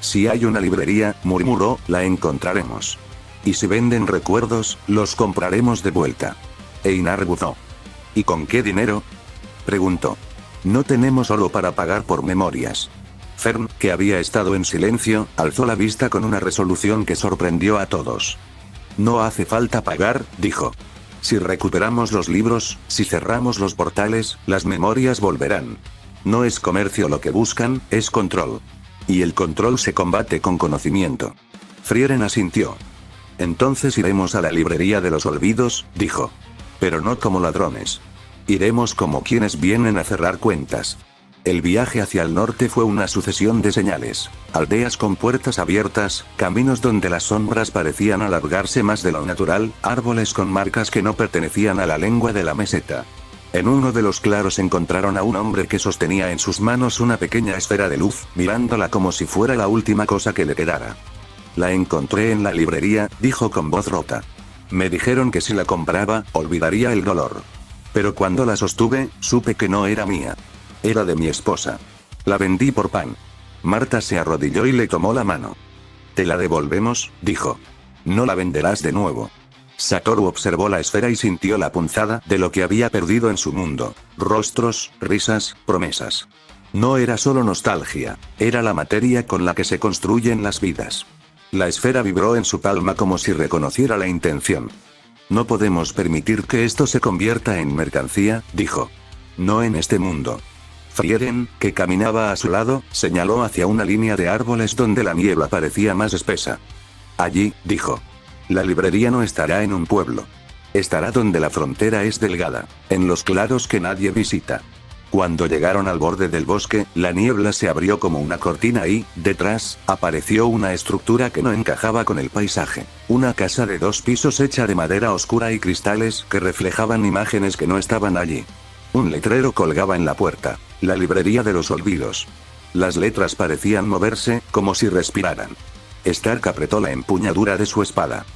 Si hay una librería, murmuró, la encontraremos. Y si venden recuerdos, los compraremos de vuelta. Einar buzó. ¿Y con qué dinero? Preguntó. No tenemos oro para pagar por memorias. Fern, que había estado en silencio, alzó la vista con una resolución que sorprendió a todos. No hace falta pagar, dijo. Si recuperamos los libros, si cerramos los portales, las memorias volverán. No es comercio lo que buscan, es control. Y el control se combate con conocimiento. Frieren asintió. Entonces iremos a la librería de los olvidos, dijo. Pero no como ladrones. Iremos como quienes vienen a cerrar cuentas. El viaje hacia el norte fue una sucesión de señales. Aldeas con puertas abiertas, caminos donde las sombras parecían alargarse más de lo natural, árboles con marcas que no pertenecían a la lengua de la meseta. En uno de los claros encontraron a un hombre que sostenía en sus manos una pequeña esfera de luz, mirándola como si fuera la última cosa que le quedara. La encontré en la librería, dijo con voz rota. Me dijeron que si la compraba, olvidaría el dolor. Pero cuando la sostuve, supe que no era mía. Era de mi esposa. La vendí por pan. Marta se arrodilló y le tomó la mano. Te la devolvemos, dijo. No la venderás de nuevo. Satoru observó la esfera y sintió la punzada de lo que había perdido en su mundo. Rostros, risas, promesas. No era solo nostalgia, era la materia con la que se construyen las vidas. La esfera vibró en su palma como si reconociera la intención. No podemos permitir que esto se convierta en mercancía, dijo. No en este mundo. Frieren, que caminaba a su lado, señaló hacia una línea de árboles donde la niebla parecía más espesa. Allí, dijo. La librería no estará en un pueblo. Estará donde la frontera es delgada, en los claros que nadie visita. Cuando llegaron al borde del bosque, la niebla se abrió como una cortina y, detrás, apareció una estructura que no encajaba con el paisaje. Una casa de 2 pisos hecha de madera oscura y cristales que reflejaban imágenes que no estaban allí. Un letrero colgaba en la puerta. La librería de los olvidos. Las letras parecían moverse, como si respiraran. Stark apretó la empuñadura de su espada.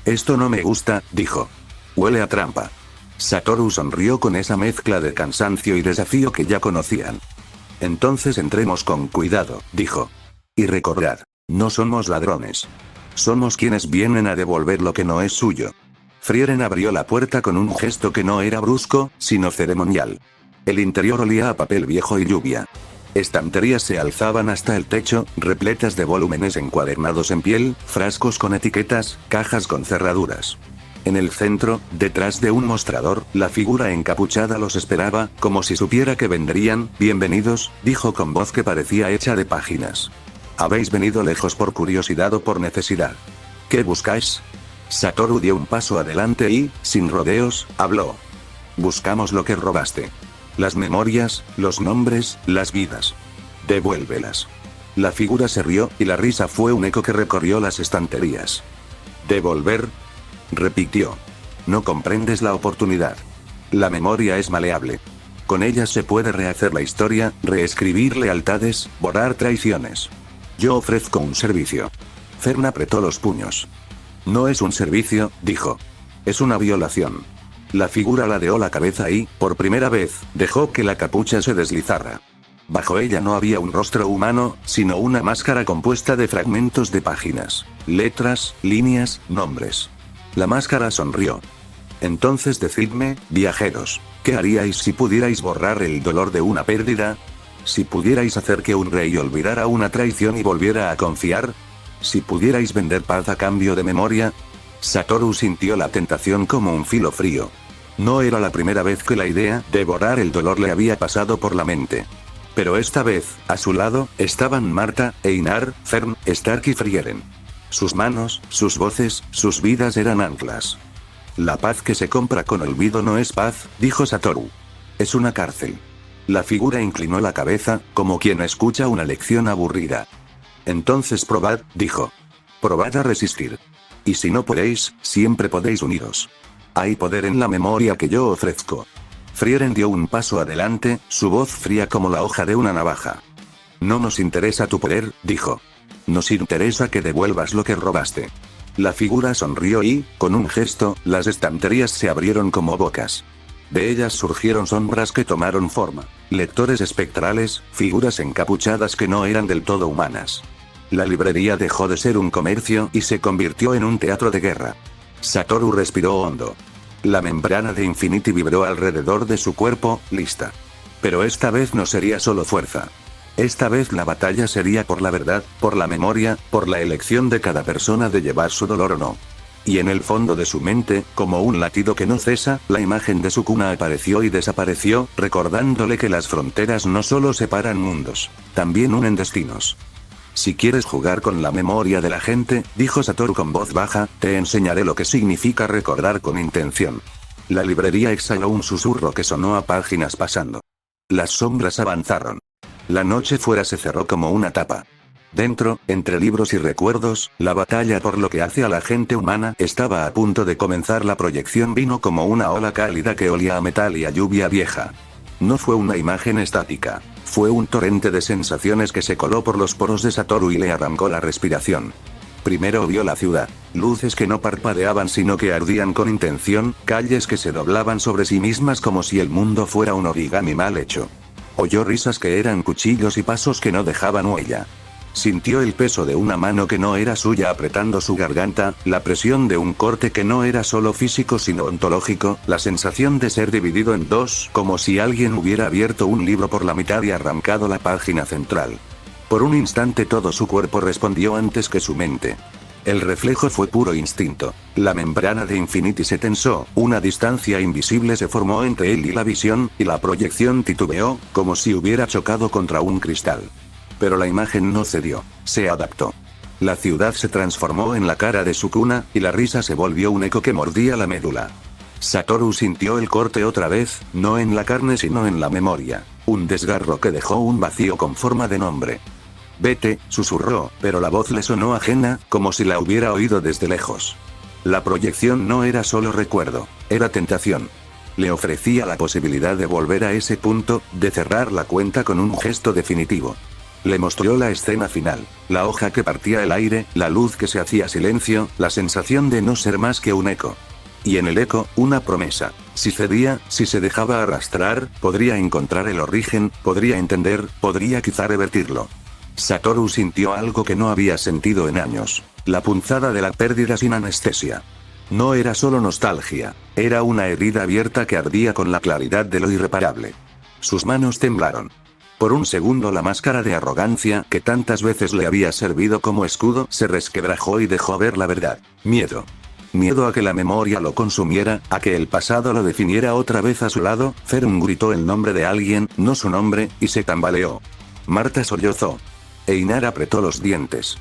Esto no me gusta, dijo. Huele a trampa. Satoru sonrió con esa mezcla de cansancio y desafío que ya conocían. Entonces entremos con cuidado, dijo. Y recordad, no somos ladrones. Somos quienes vienen a devolver lo que no es suyo. Frieren abrió la puerta con un gesto que no era brusco, sino ceremonial. El interior olía a papel viejo y lluvia. Estanterías se alzaban hasta el techo, repletas de volúmenes encuadernados en piel, frascos con etiquetas, cajas con cerraduras. En el centro, detrás de un mostrador, la figura encapuchada los esperaba, como si supiera que vendrían. «Bienvenidos», dijo con voz que parecía hecha de páginas. «¿Habéis venido lejos por curiosidad o por necesidad? ¿Qué buscáis?» Satoru dio un paso adelante y, sin rodeos, habló. «Buscamos lo que robaste. Las memorias, los nombres, las vidas. Devuélvelas». La figura se rió, y la risa fue un eco que recorrió las estanterías. «¿Devolver?», repitió. «No comprendes la oportunidad. La memoria es maleable. Con ella se puede rehacer la historia, reescribir lealtades, borrar traiciones. Yo ofrezco un servicio». Fern apretó los puños. «No es un servicio», dijo. «Es una violación». La figura ladeó la cabeza y, por primera vez, dejó que la capucha se deslizara. Bajo ella no había un rostro humano, sino una máscara compuesta de fragmentos de páginas, letras, líneas, nombres. La máscara sonrió. «Entonces decidme, viajeros, ¿qué haríais si pudierais borrar el dolor de una pérdida? Si pudierais hacer que un rey olvidara una traición y volviera a confiar? Si pudierais vender paz a cambio de memoria». Satoru sintió la tentación como un filo frío. No era la primera vez que la idea de borrar el dolor le había pasado por la mente. Pero esta vez, a su lado, estaban Marta, Einar, Fern, Stark y Frieren. Sus manos, sus voces, sus vidas eran anclas. «La paz que se compra con olvido no es paz», dijo Satoru. «Es una cárcel». La figura inclinó la cabeza, como quien escucha una lección aburrida. «Entonces probad», dijo. «Probad a resistir. Y si no podéis, siempre podéis uniros. Hay poder en la memoria que yo ofrezco». Frieren dio un paso adelante, su voz fría como la hoja de una navaja. «No nos interesa tu poder», dijo. «Nos interesa que devuelvas lo que robaste». La figura sonrió y, con un gesto, las estanterías se abrieron como bocas. De ellas surgieron sombras que tomaron forma. Lectores espectrales, figuras encapuchadas que no eran del todo humanas. La librería dejó de ser un comercio y se convirtió en un teatro de guerra. Satoru respiró hondo. La membrana de Infinity vibró alrededor de su cuerpo, lista. Pero esta vez no sería solo fuerza. Esta vez la batalla sería por la verdad, por la memoria, por la elección de cada persona de llevar su dolor o no. Y en el fondo de su mente, como un latido que no cesa, la imagen de Sukuna apareció y desapareció, recordándole que las fronteras no solo separan mundos, también unen destinos. «Si quieres jugar con la memoria de la gente», dijo Satoru con voz baja, «te enseñaré lo que significa recordar con intención». La librería exhaló un susurro que sonó a páginas pasando. Las sombras avanzaron. La noche fuera se cerró como una tapa. Dentro, entre libros y recuerdos, la batalla por lo que hace a la gente humana estaba a punto de comenzar. La proyección vino como una ola cálida que olía a metal y a lluvia vieja. No fue una imagen estática. Fue un torrente de sensaciones que se coló por los poros de Satoru y le arrancó la respiración. Primero vio la ciudad. Luces que no parpadeaban sino que ardían con intención, calles que se doblaban sobre sí mismas como si el mundo fuera un origami mal hecho. Oyó risas que eran cuchillos y pasos que no dejaban huella. Sintió el peso de una mano que no era suya apretando su garganta, la presión de un corte que no era solo físico sino ontológico, la sensación de ser dividido en dos, como si alguien hubiera abierto un libro por la mitad y arrancado la página central. Por un instante todo su cuerpo respondió antes que su mente. El reflejo fue puro instinto. La membrana de Infinity se tensó, una distancia invisible se formó entre él y la visión, y la proyección titubeó, como si hubiera chocado contra un cristal. Pero la imagen no cedió, se adaptó. La ciudad se transformó en la cara de Sukuna, y la risa se volvió un eco que mordía la médula. Satoru sintió el corte otra vez, no en la carne sino en la memoria. Un desgarro que dejó un vacío con forma de nombre. «Vete», susurró, pero la voz le sonó ajena, como si la hubiera oído desde lejos. La proyección no era solo recuerdo, era tentación. Le ofrecía la posibilidad de volver a ese punto, de cerrar la cuenta con un gesto definitivo. Le mostró la escena final, la hoja que partía el aire, la luz que se hacía silencio, la sensación de no ser más que un eco. Y en el eco, una promesa. Si cedía, si se dejaba arrastrar, podría encontrar el origen, podría entender, podría quizá revertirlo. Satoru sintió algo que no había sentido en años. La punzada de la pérdida sin anestesia. No era solo nostalgia, era una herida abierta que ardía con la claridad de lo irreparable. Sus manos temblaron. Por un segundo la máscara de arrogancia que tantas veces le había servido como escudo se resquebrajó y dejó ver la verdad. Miedo. Miedo a que la memoria lo consumiera, a que el pasado lo definiera otra vez a su lado. Fern gritó el nombre de alguien, no su nombre, y se tambaleó. Marta sollozó. Einar apretó los dientes.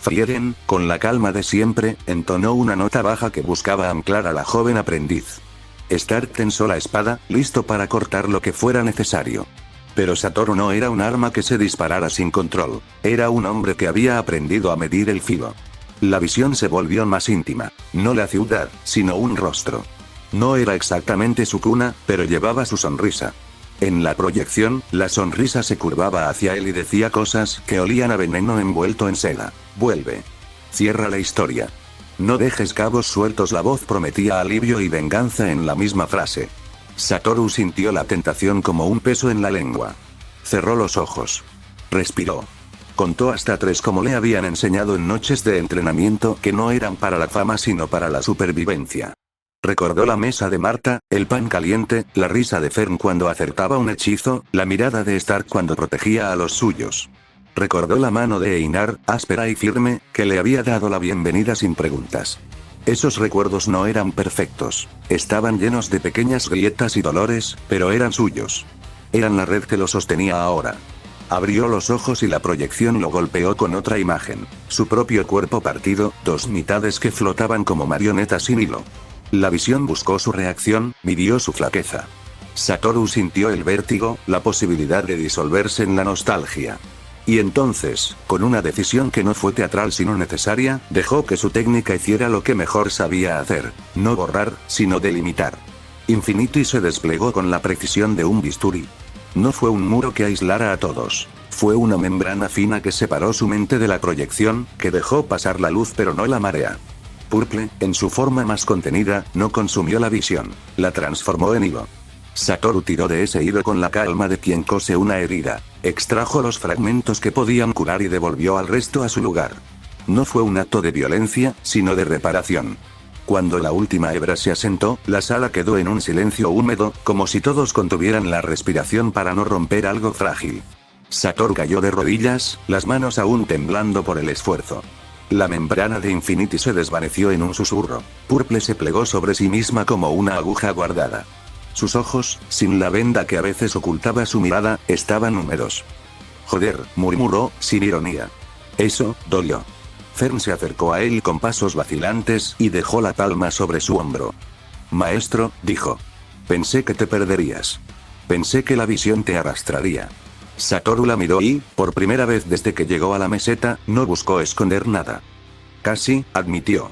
Frieren, con la calma de siempre, entonó una nota baja que buscaba anclar a la joven aprendiz. Stark tensó la espada, listo para cortar lo que fuera necesario. Pero Satoru no era un arma que se disparara sin control. Era un hombre que había aprendido a medir el filo. La visión se volvió más íntima. No la ciudad, sino un rostro. No era exactamente su cuna, pero llevaba su sonrisa. En la proyección, la sonrisa se curvaba hacia él y decía cosas que olían a veneno envuelto en seda. Vuelve. Cierra la historia. No dejes cabos sueltos. La voz prometía alivio y venganza en la misma frase. Satoru sintió la tentación como un peso en la lengua. Cerró los ojos. Respiró. Contó hasta 3 como le habían enseñado en noches de entrenamiento que no eran para la fama sino para la supervivencia. Recordó la mesa de Marta, el pan caliente, la risa de Fern cuando acertaba un hechizo, la mirada de Stark cuando protegía a los suyos. Recordó la mano de Einar, áspera y firme, que le había dado la bienvenida sin preguntas. Esos recuerdos no eran perfectos. Estaban llenos de pequeñas grietas y dolores, pero eran suyos. Eran la red que lo sostenía ahora. Abrió los ojos y la proyección lo golpeó con otra imagen. Su propio cuerpo partido, 2 mitades que flotaban como marionetas sin hilo. La visión buscó su reacción, midió su flaqueza. Satoru sintió el vértigo, la posibilidad de disolverse en la nostalgia. Y entonces, con una decisión que no fue teatral sino necesaria, dejó que su técnica hiciera lo que mejor sabía hacer, no borrar, sino delimitar. Infinity se desplegó con la precisión de un bisturí. No fue un muro que aislara a todos. Fue una membrana fina que separó su mente de la proyección, que dejó pasar la luz pero no la marea. Purple, en su forma más contenida, no consumió la visión, la transformó en hilo. Satoru tiró de ese hilo con la calma de quien cose una herida. Extrajo los fragmentos que podían curar y devolvió al resto a su lugar. No fue un acto de violencia, sino de reparación. Cuando la última hebra se asentó, la sala quedó en un silencio húmedo, como si todos contuvieran la respiración para no romper algo frágil. Satoru cayó de rodillas, las manos aún temblando por el esfuerzo. La membrana de Infinity se desvaneció en un susurro. Purple se plegó sobre sí misma como una aguja guardada. Sus ojos, sin la venda que a veces ocultaba su mirada, estaban húmedos. Joder, murmuró, sin ironía. Eso, dolió. Fern se acercó a él con pasos vacilantes y dejó la palma sobre su hombro. Maestro, dijo. Pensé que te perderías. Pensé que la visión te arrastraría. Satoru la miró y, por primera vez desde que llegó a la meseta, no buscó esconder nada. Casi, admitió.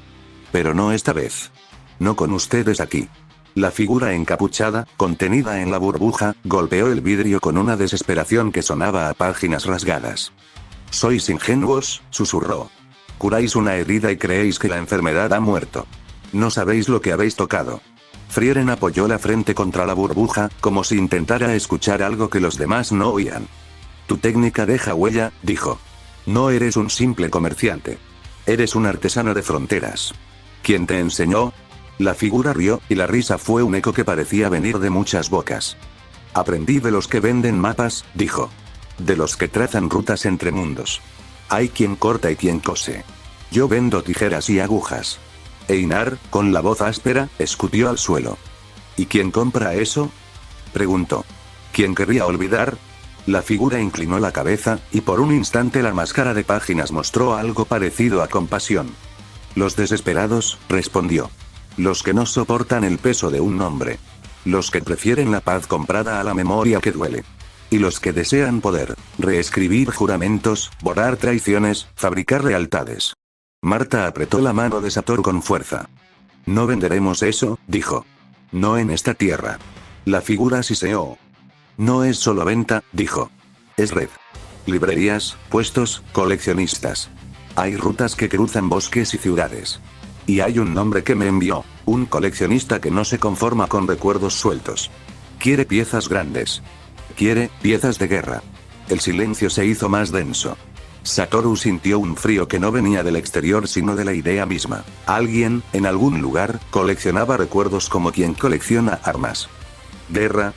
Pero no esta vez. No con ustedes aquí. La figura encapuchada, contenida en la burbuja, golpeó el vidrio con una desesperación que sonaba a páginas rasgadas. Sois ingenuos, susurró. Curáis una herida y creéis que la enfermedad ha muerto. No sabéis lo que habéis tocado. Frieren apoyó la frente contra la burbuja, como si intentara escuchar algo que los demás no oían. Tu técnica deja huella, dijo. No eres un simple comerciante. Eres un artesano de fronteras. ¿Quién te enseñó? La figura rió, y la risa fue un eco que parecía venir de muchas bocas. Aprendí de los que venden mapas, dijo. De los que trazan rutas entre mundos. Hay quien corta y quien cose. Yo vendo tijeras y agujas. Einar, con la voz áspera, escupió al suelo. ¿Y quién compra eso? Preguntó. ¿Quién querría olvidar? La figura inclinó la cabeza, y por un instante la máscara de páginas mostró algo parecido a compasión. Los desesperados, respondió. Los que no soportan el peso de un nombre. Los que prefieren la paz comprada a la memoria que duele. Y los que desean poder, reescribir juramentos, borrar traiciones, fabricar lealtades. Marta apretó la mano de Satoru con fuerza. No venderemos eso, dijo. No en esta tierra. La figura siseó. No es solo venta, dijo. Es red. Librerías, puestos, coleccionistas. Hay rutas que cruzan bosques y ciudades. Y hay un nombre que me envió, un coleccionista que no se conforma con recuerdos sueltos. Quiere piezas grandes. Quiere piezas de guerra. El silencio se hizo más denso. Satoru sintió un frío que no venía del exterior sino de la idea misma. Alguien, en algún lugar, coleccionaba recuerdos como quien colecciona armas. Guerra.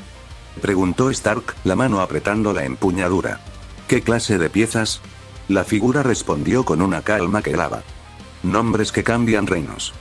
Preguntó Stark, la mano apretando la empuñadura. ¿Qué clase de piezas? La figura respondió con una calma que helaba. Nombres que cambian reinos.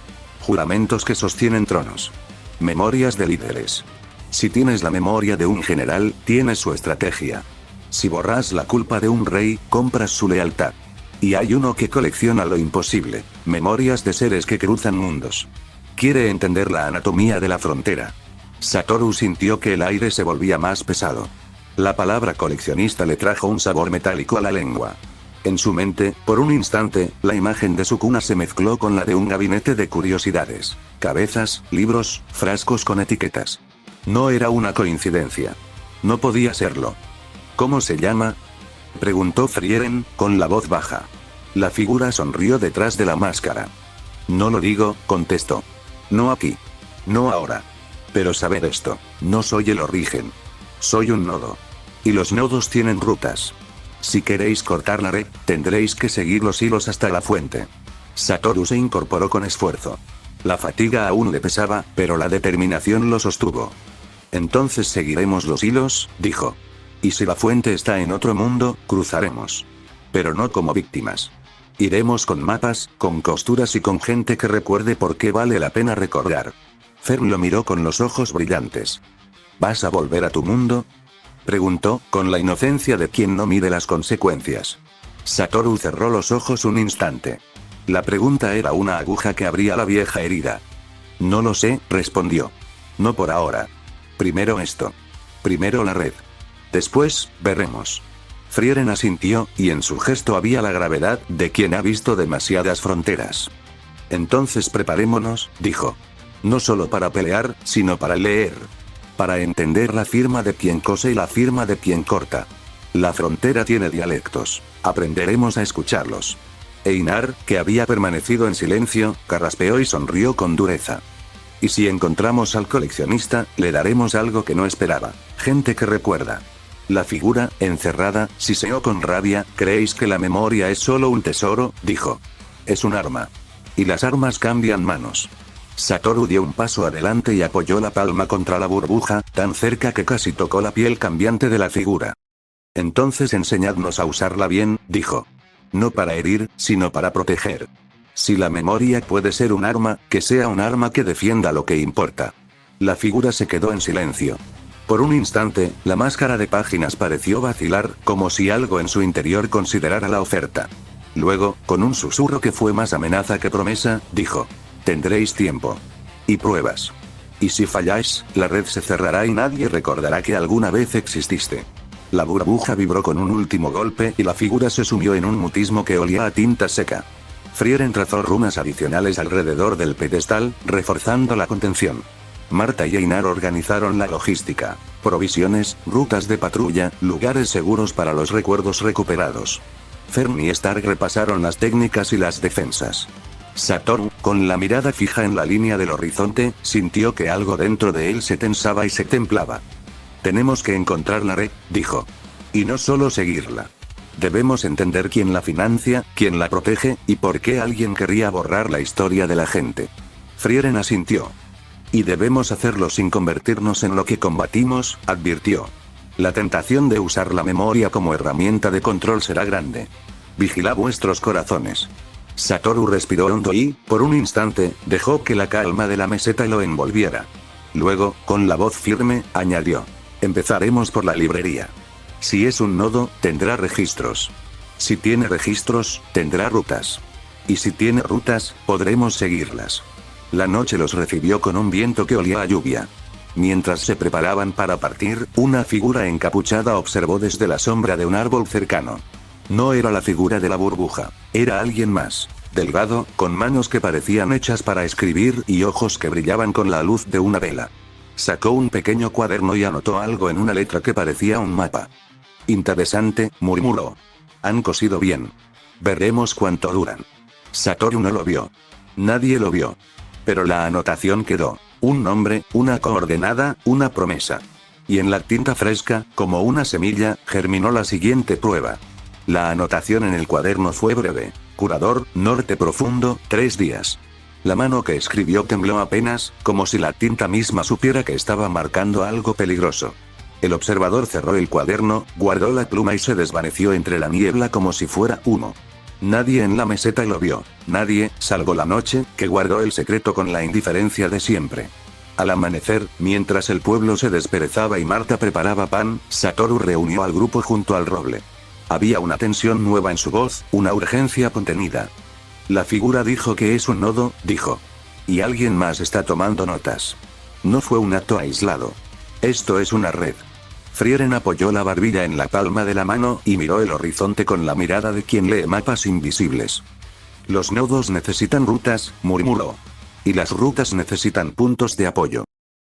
Juramentos que sostienen tronos. Memorias de líderes. Si tienes la memoria de un general, tienes su estrategia. Si borras la culpa de un rey, compras su lealtad. Y hay uno que colecciona lo imposible, memorias de seres que cruzan mundos. Quiere entender la anatomía de la frontera. Satoru sintió que el aire se volvía más pesado. La palabra coleccionista le trajo un sabor metálico a la lengua. En su mente, por un instante, la imagen de Sukuna se mezcló con la de un gabinete de curiosidades. Cabezas, libros, frascos con etiquetas. No era una coincidencia. No podía serlo. ¿Cómo se llama?, preguntó Frieren, con la voz baja. La figura sonrió detrás de la máscara. No lo digo, contestó. No aquí. No ahora. Pero saber esto, no soy el origen. Soy un nodo. Y los nodos tienen rutas. Si queréis cortar la red, tendréis que seguir los hilos hasta la fuente. Satoru se incorporó con esfuerzo. La fatiga aún le pesaba, pero la determinación lo sostuvo. Entonces seguiremos los hilos, dijo. Y si la fuente está en otro mundo, cruzaremos. Pero no como víctimas. Iremos con mapas, con costuras y con gente que recuerde por qué vale la pena recordar. Fern lo miró con los ojos brillantes. ¿Vas a volver a tu mundo?, preguntó, con la inocencia de quien no mide las consecuencias. Satoru cerró los ojos un instante. La pregunta era una aguja que abría la vieja herida. No lo sé, respondió. No por ahora. Primero esto. Primero la red. Después, veremos. Frieren asintió, y en su gesto había la gravedad de quien ha visto demasiadas fronteras. Entonces preparémonos, dijo. No solo para pelear, sino para leer. Para entender la firma de quien cose y la firma de quien corta. La frontera tiene dialectos. Aprenderemos a escucharlos. Einar, que había permanecido en silencio, carraspeó y sonrió con dureza. Y si encontramos al coleccionista, le daremos algo que no esperaba. Gente que recuerda. La figura, encerrada, siseó con rabia. ¿Creéis que la memoria es solo un tesoro?, dijo. Es un arma. Y las armas cambian manos. Satoru dio un paso adelante y apoyó la palma contra la burbuja, tan cerca que casi tocó la piel cambiante de la figura. Entonces enseñadnos a usarla bien, dijo. No para herir, sino para proteger. Si la memoria puede ser un arma, que sea un arma que defienda lo que importa. La figura se quedó en silencio. Por un instante, la máscara de páginas pareció vacilar, como si algo en su interior considerara la oferta. Luego, con un susurro que fue más amenaza que promesa, dijo. Tendréis tiempo. Y pruebas. Y si falláis, la red se cerrará y nadie recordará que alguna vez exististe. La burbuja vibró con un último golpe y la figura se sumió en un mutismo que olía a tinta seca. Frieren trazó runas adicionales alrededor del pedestal, reforzando la contención. Marta y Einar organizaron la logística. Provisiones, rutas de patrulla, lugares seguros para los recuerdos recuperados. Fern y Stark repasaron las técnicas y las defensas. Satoru, con la mirada fija en la línea del horizonte, sintió que algo dentro de él se tensaba y se templaba. Tenemos que encontrar la red, dijo. Y no solo seguirla. Debemos entender quién la financia, quién la protege, y por qué alguien querría borrar la historia de la gente. Frieren asintió. Y debemos hacerlo sin convertirnos en lo que combatimos, advirtió. La tentación de usar la memoria como herramienta de control será grande. Vigilad vuestros corazones. Satoru respiró hondo y, por un instante, dejó que la calma de la meseta lo envolviera. Luego, con la voz firme, añadió. Empezaremos por la librería. Si es un nodo, tendrá registros. Si tiene registros, tendrá rutas. Y si tiene rutas, podremos seguirlas. La noche los recibió con un viento que olía a lluvia. Mientras se preparaban para partir, una figura encapuchada observó desde la sombra de un árbol cercano. No era la figura de la burbuja, era alguien más. Delgado, con manos que parecían hechas para escribir y ojos que brillaban con la luz de una vela. Sacó un pequeño cuaderno y anotó algo en una letra que parecía un mapa. Interesante, murmuró. Han cosido bien. Veremos cuánto duran. Satoru no lo vio. Nadie lo vio. Pero la anotación quedó. Un nombre, una coordenada, una promesa. Y en la tinta fresca, como una semilla, germinó la siguiente prueba. La anotación en el cuaderno fue breve. Curador, norte profundo, 3 días. La mano que escribió tembló apenas, como si la tinta misma supiera que estaba marcando algo peligroso. El observador cerró el cuaderno, guardó la pluma y se desvaneció entre la niebla como si fuera humo. Nadie en la meseta lo vio, nadie, salvo la noche, que guardó el secreto con la indiferencia de siempre. Al amanecer, mientras el pueblo se desperezaba y Marta preparaba pan, Satoru reunió al grupo junto al roble. Había una tensión nueva en su voz, una urgencia contenida. La figura dijo que es un nodo, dijo. Y alguien más está tomando notas. No fue un acto aislado. Esto es una red. Frieren apoyó la barbilla en la palma de la mano y miró el horizonte con la mirada de quien lee mapas invisibles. Los nodos necesitan rutas, murmuró. Y las rutas necesitan puntos de apoyo.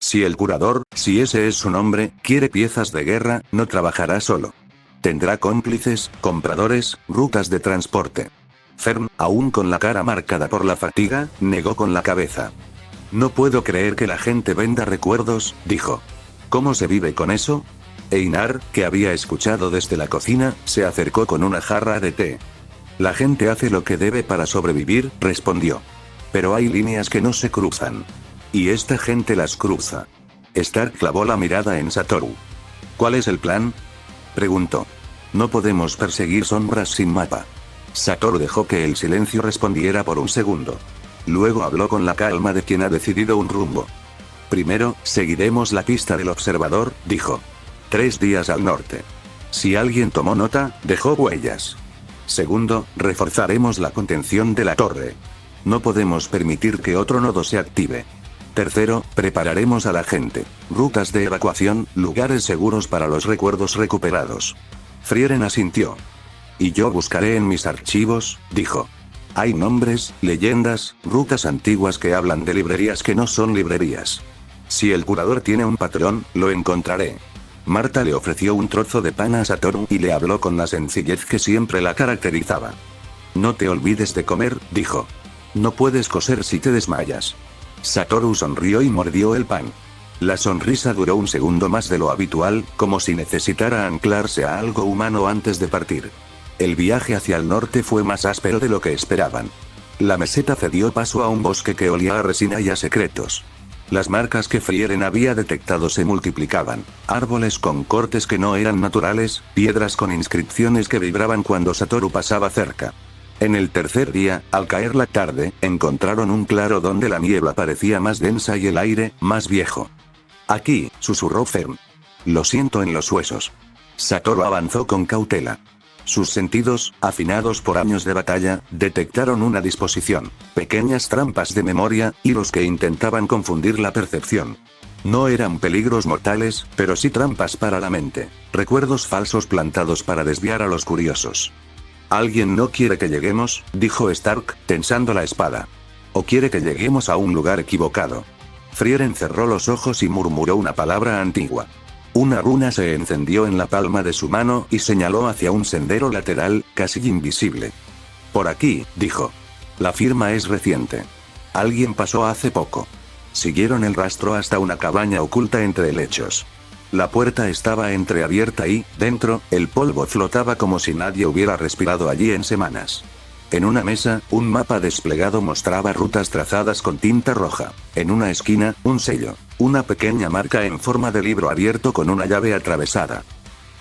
Si el curador, si ese es su nombre, quiere piezas de guerra, no trabajará solo. Tendrá cómplices, compradores, rutas de transporte. Fern, aún con la cara marcada por la fatiga, negó con la cabeza. No puedo creer que la gente venda recuerdos, dijo. ¿Cómo se vive con eso? Einar, que había escuchado desde la cocina, se acercó con una jarra de té. La gente hace lo que debe para sobrevivir, respondió. Pero hay líneas que no se cruzan. Y esta gente las cruza. Stark clavó la mirada en Satoru. ¿Cuál es el plan? Preguntó. No podemos perseguir sombras sin mapa. Satoru dejó que el silencio respondiera por un segundo. Luego habló con la calma de quien ha decidido un rumbo. Primero, seguiremos la pista del observador, dijo. 3 días al norte. Si alguien tomó nota, dejó huellas. Segundo, reforzaremos la contención de la torre. No podemos permitir que otro nodo se active. Tercero, prepararemos a la gente. Rutas de evacuación, lugares seguros para los recuerdos recuperados. Frieren asintió. Y yo buscaré en mis archivos, dijo. Hay nombres, leyendas, rutas antiguas que hablan de librerías que no son librerías. Si el curador tiene un patrón, lo encontraré. Marta le ofreció un trozo de pan a Satoru y le habló con la sencillez que siempre la caracterizaba. No te olvides de comer, dijo. No puedes coser si te desmayas. Satoru sonrió y mordió el pan. La sonrisa duró un segundo más de lo habitual, como si necesitara anclarse a algo humano antes de partir. El viaje hacia el norte fue más áspero de lo que esperaban. La meseta cedió paso a un bosque que olía a resina y a secretos. Las marcas que Frieren había detectado se multiplicaban, árboles con cortes que no eran naturales, piedras con inscripciones que vibraban cuando Satoru pasaba cerca. En el tercer día, al caer la tarde, encontraron un claro donde la niebla parecía más densa y el aire, más viejo. Aquí, susurró Fern. Lo siento en los huesos. Satoru avanzó con cautela. Sus sentidos, afinados por años de batalla, detectaron una disposición, pequeñas trampas de memoria, hilos que intentaban confundir la percepción. No eran peligros mortales, pero sí trampas para la mente, recuerdos falsos plantados para desviar a los curiosos. «Alguien no quiere que lleguemos», dijo Stark, tensando la espada. «O quiere que lleguemos a un lugar equivocado». Frieren cerró los ojos y murmuró una palabra antigua. Una runa se encendió en la palma de su mano y señaló hacia un sendero lateral, casi invisible. «Por aquí», dijo. «La firma es reciente. Alguien pasó hace poco». Siguieron el rastro hasta una cabaña oculta entre helechos. La puerta estaba entreabierta y, dentro, el polvo flotaba como si nadie hubiera respirado allí en semanas. En una mesa, un mapa desplegado mostraba rutas trazadas con tinta roja. En una esquina, un sello. Una pequeña marca en forma de libro abierto con una llave atravesada.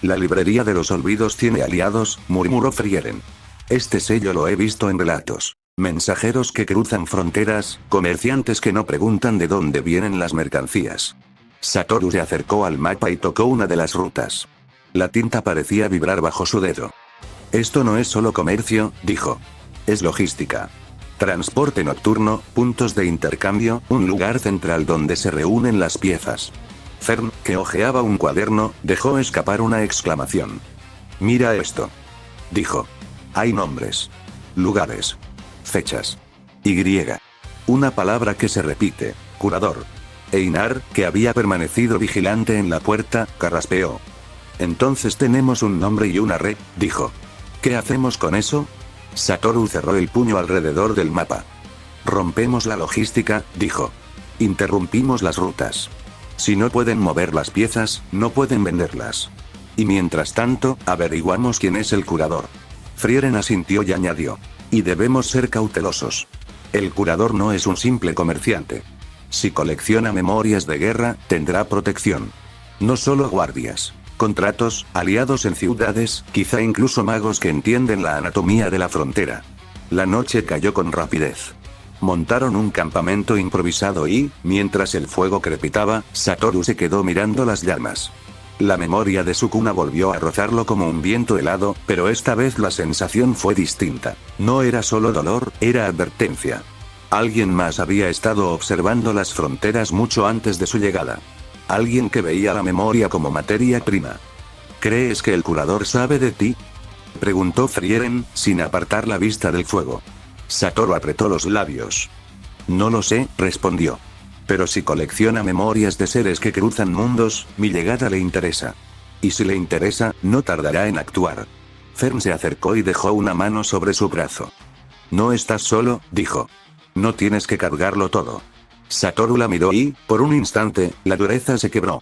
«La librería de los olvidos tiene aliados», murmuró Frieren. «Este sello lo he visto en relatos. Mensajeros que cruzan fronteras, comerciantes que no preguntan de dónde vienen las mercancías». Satoru se acercó al mapa y tocó una de las rutas. La tinta parecía vibrar bajo su dedo. «Esto no es solo comercio», dijo. «Es logística. Transporte nocturno, puntos de intercambio, un lugar central donde se reúnen las piezas». Fern, que hojeaba un cuaderno, dejó escapar una exclamación. «Mira esto», dijo. «Hay nombres. Lugares. Fechas. Y. Una palabra que se repite. Curador». Einar, que había permanecido vigilante en la puerta, carraspeó. «Entonces tenemos un nombre y una red», dijo. «¿Qué hacemos con eso?» Satoru cerró el puño alrededor del mapa. «Rompemos la logística», dijo. «Interrumpimos las rutas. Si no pueden mover las piezas, no pueden venderlas. Y mientras tanto, averiguamos quién es el curador». Frieren asintió y añadió. «Y debemos ser cautelosos. El curador no es un simple comerciante. Si colecciona memorias de guerra, tendrá protección. No solo guardias. Contratos, aliados en ciudades, quizá incluso magos que entienden la anatomía de la frontera. La noche cayó con rapidez. Montaron un campamento improvisado y, mientras el fuego crepitaba, Satoru se quedó mirando las llamas. La memoria de Sukuna volvió a rozarlo como un viento helado, pero esta vez la sensación fue distinta. No era solo dolor, era advertencia. Alguien más había estado observando las fronteras mucho antes de su llegada. Alguien que veía la memoria como materia prima. ¿Crees que el curador sabe de ti?, preguntó Frieren, sin apartar la vista del fuego. Satoru apretó los labios. No lo sé, respondió. Pero si colecciona memorias de seres que cruzan mundos, mi llegada le interesa. Y si le interesa, no tardará en actuar. Fern se acercó y dejó una mano sobre su brazo. No estás solo, dijo. No tienes que cargarlo todo. Satoru la miró y, por un instante, la dureza se quebró.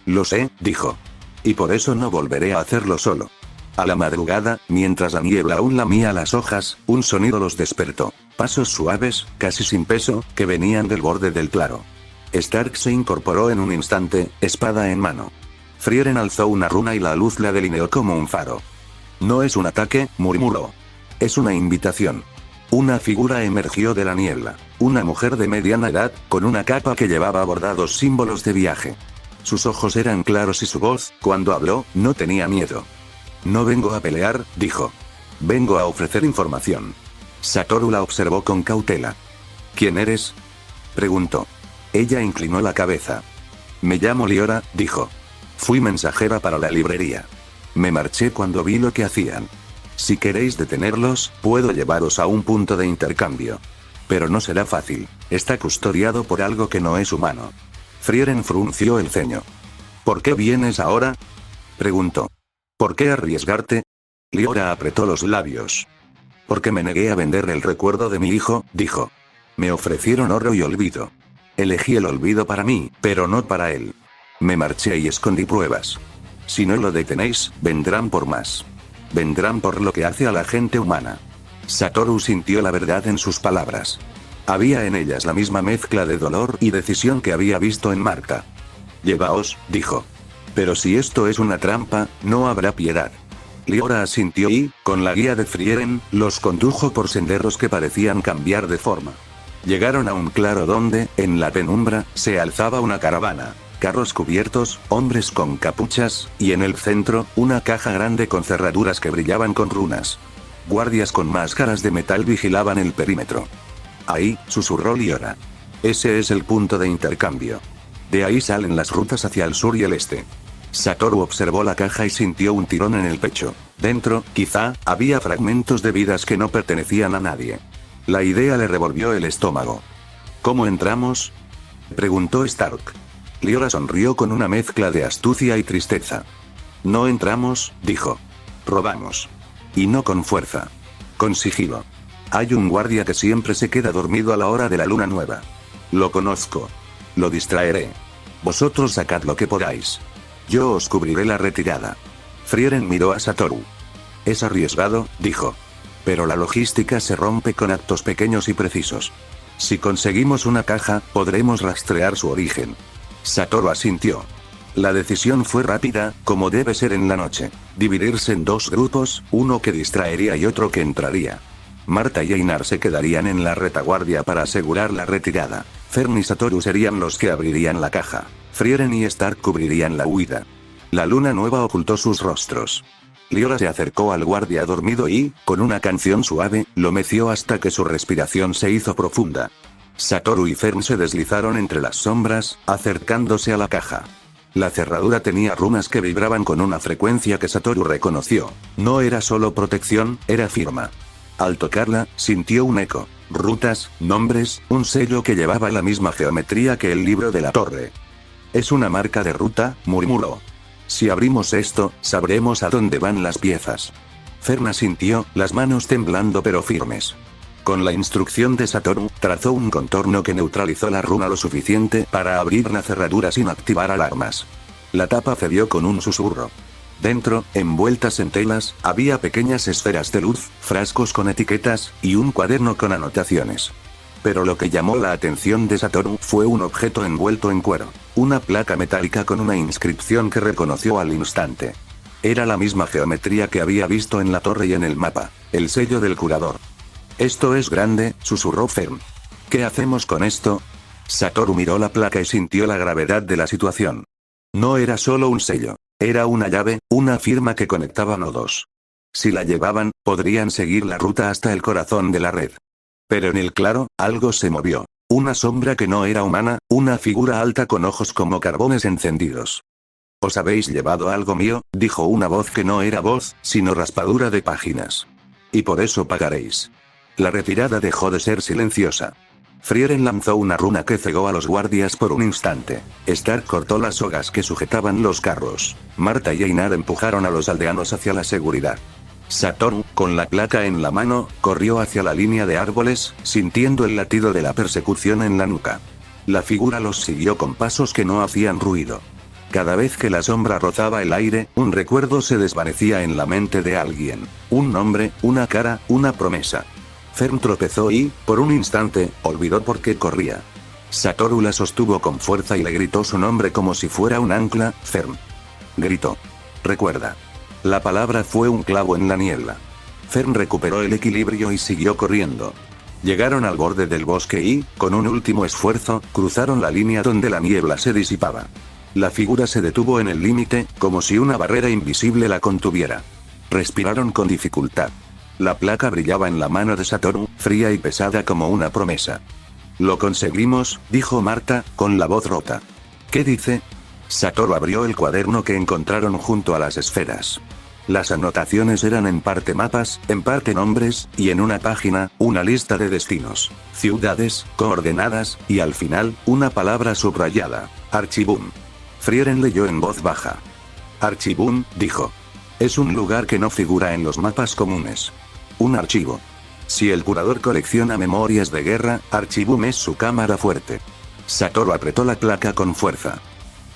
Lo sé, dijo. Y por eso no volveré a hacerlo solo. A la madrugada, mientras la niebla aún lamía las hojas, un sonido los despertó. Pasos suaves, casi sin peso, que venían del borde del claro. Stark se incorporó en un instante, espada en mano. Frieren alzó una runa y la luz la delineó como un faro. No es un ataque, murmuró. Es una invitación. Una figura emergió de la niebla. Una mujer de mediana edad, con una capa que llevaba bordados símbolos de viaje. Sus ojos eran claros y su voz, cuando habló, no tenía miedo. No vengo a pelear, dijo. Vengo a ofrecer información. Satoru la observó con cautela. ¿Quién eres?, preguntó. Ella inclinó la cabeza. Me llamo Liora, dijo. Fui mensajera para la librería. Me marché cuando vi lo que hacían. Si queréis detenerlos, puedo llevaros a un punto de intercambio. Pero no será fácil. Está custodiado por algo que no es humano. Frieren frunció el ceño. ¿Por qué vienes ahora?, preguntó. ¿Por qué arriesgarte? Liora apretó los labios. Porque me negué a vender el recuerdo de mi hijo, dijo. Me ofrecieron oro y olvido. Elegí el olvido para mí, pero no para él. Me marché y escondí pruebas. Si no lo detenéis, vendrán por más. Vendrán por lo que hace a la gente humana. Satoru sintió la verdad en sus palabras. Había en ellas la misma mezcla de dolor y decisión que había visto en Marta. Llevaos, dijo. Pero si esto es una trampa, no habrá piedad. Liora asintió y, con la guía de Frieren, los condujo por senderos que parecían cambiar de forma. Llegaron a un claro donde, en la penumbra, se alzaba una caravana. Carros cubiertos, hombres con capuchas, y en el centro, una caja grande con cerraduras que brillaban con runas. Guardias con máscaras de metal vigilaban el perímetro. Ahí, susurró Liora. Ese es el punto de intercambio. De ahí salen las rutas hacia el sur y el este. Satoru observó la caja y sintió un tirón en el pecho. Dentro, quizá, había fragmentos de vidas que no pertenecían a nadie. La idea le revolvió el estómago. ¿Cómo entramos?, preguntó Stark. Liora sonrió con una mezcla de astucia y tristeza. No entramos, dijo. Robamos. Y no con fuerza. Con sigilo. Hay un guardia que siempre se queda dormido a la hora de la luna nueva. Lo conozco. Lo distraeré. Vosotros sacad lo que podáis. Yo os cubriré la retirada. Frieren miró a Satoru. Es arriesgado, dijo. Pero la logística se rompe con actos pequeños y precisos. Si conseguimos una caja, podremos rastrear su origen. Satoru asintió. La decisión fue rápida, como debe ser en la noche. Dividirse en dos grupos, uno que distraería y otro que entraría. Marta y Einar se quedarían en la retaguardia para asegurar la retirada. Fern y Satoru serían los que abrirían la caja. Frieren y Stark cubrirían la huida. La luna nueva ocultó sus rostros. Liora se acercó al guardia dormido y, con una canción suave, lo meció hasta que su respiración se hizo profunda. Satoru y Fern se deslizaron entre las sombras, acercándose a la caja. La cerradura tenía runas que vibraban con una frecuencia que Satoru reconoció. No era solo protección, era firma. Al tocarla, sintió un eco, rutas, nombres, un sello que llevaba la misma geometría que el libro de la torre. Es una marca de ruta, murmuró. Si abrimos esto, sabremos a dónde van las piezas. Fern asintió, las manos temblando pero firmes. Con la instrucción de Satoru, trazó un contorno que neutralizó la runa lo suficiente para abrir la cerradura sin activar alarmas. La tapa cedió con un susurro. Dentro, envueltas en telas, había pequeñas esferas de luz, frascos con etiquetas, y un cuaderno con anotaciones. Pero lo que llamó la atención de Satoru fue un objeto envuelto en cuero. una placa metálica con una inscripción que reconoció al instante. Era la misma geometría que había visto en la torre y en el mapa, el sello del curador. «Esto es grande», susurró Fern. «¿Qué hacemos con esto?» Satoru miró la placa y sintió la gravedad de la situación. No era solo un sello. Era una llave, una firma que conectaba nodos. Si la llevaban, podrían seguir la ruta hasta el corazón de la red. Pero en el claro, algo se movió. Una sombra que no era humana, una figura alta con ojos como carbones encendidos. «¿Os habéis llevado algo mío?», dijo una voz que no era voz, sino raspadura de páginas. «Y por eso pagaréis». La retirada dejó de ser silenciosa. Frieren lanzó una runa que cegó a los guardias por un instante. Stark cortó las sogas que sujetaban los carros. Marta y Einar empujaron a los aldeanos hacia la seguridad. Satoru, con la placa en la mano, corrió hacia la línea de árboles, sintiendo el latido de la persecución en la nuca. La figura los siguió con pasos que no hacían ruido. Cada vez que la sombra rozaba el aire, un recuerdo se desvanecía en la mente de alguien. Un nombre, una cara, una promesa. Fern tropezó y, por un instante, olvidó por qué corría. Satoru la sostuvo con fuerza y le gritó su nombre como si fuera un ancla. «Fern». Gritó. «Recuerda». La palabra fue un clavo en la niebla. Fern recuperó el equilibrio y siguió corriendo. Llegaron al borde del bosque y, con un último esfuerzo, cruzaron la línea donde la niebla se disipaba. La figura se detuvo en el límite, como si una barrera invisible la contuviera. Respiraron con dificultad. La placa brillaba en la mano de Satoru, fría y pesada como una promesa. «Lo conseguimos», dijo Marta, con la voz rota. «¿Qué dice?» Satoru abrió el cuaderno que encontraron junto a las esferas. Las anotaciones eran en parte mapas, en parte nombres, y en una página, una lista de destinos, ciudades, coordenadas, y al final, una palabra subrayada: Archibun. Frieren leyó en voz baja. «Archibun», dijo. «Es un lugar que no figura en los mapas comunes. Un archivo. Si el curador colecciona memorias de guerra, Archibum es su cámara fuerte». Satoru apretó la placa con fuerza.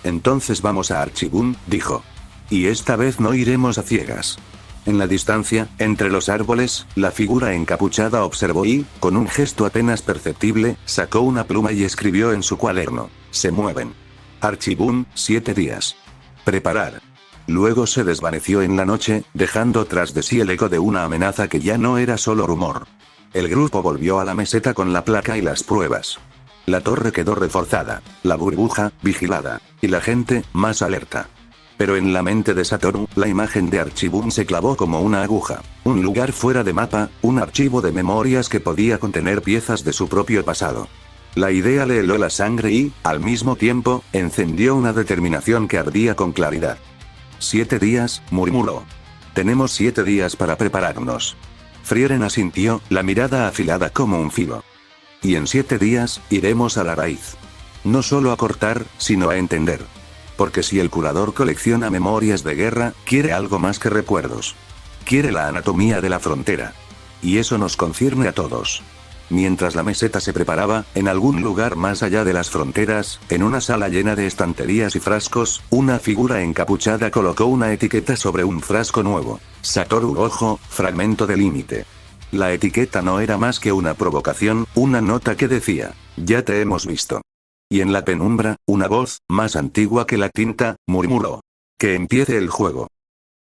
«Entonces vamos a Archibum», dijo. «Y esta vez no iremos a ciegas». En la distancia, entre los árboles, la figura encapuchada observó y, con un gesto apenas perceptible, sacó una pluma y escribió en su cuaderno: «Se mueven. Archibum, 7 días. Preparar». Luego se desvaneció en la noche, dejando tras de sí el eco de una amenaza que ya no era solo rumor. El grupo volvió a la meseta con la placa y las pruebas. La torre quedó reforzada, la burbuja, vigilada, y la gente, más alerta. Pero en la mente de Satoru, la imagen de Archibum se clavó como una aguja. Un lugar fuera de mapa, un archivo de memorias que podía contener piezas de su propio pasado. La idea le heló la sangre y, al mismo tiempo, encendió una determinación que ardía con claridad. «7 días», murmuró. «Tenemos 7 días para prepararnos». Frieren asintió, la mirada afilada como un filo. «Y en 7 días, iremos a la raíz. No solo a cortar, sino a entender. Porque si el curador colecciona memorias de guerra, quiere algo más que recuerdos. Quiere la anatomía de la frontera. Y eso nos concierne a todos». Mientras la meseta se preparaba, en algún lugar más allá de las fronteras, en una sala llena de estanterías y frascos, una figura encapuchada colocó una etiqueta sobre un frasco nuevo. «Satoru Ojo, fragmento de límite». La etiqueta no era más que una provocación, una nota que decía: «Ya te hemos visto». Y en la penumbra, una voz, más antigua que la tinta, murmuró: «Que empiece el juego».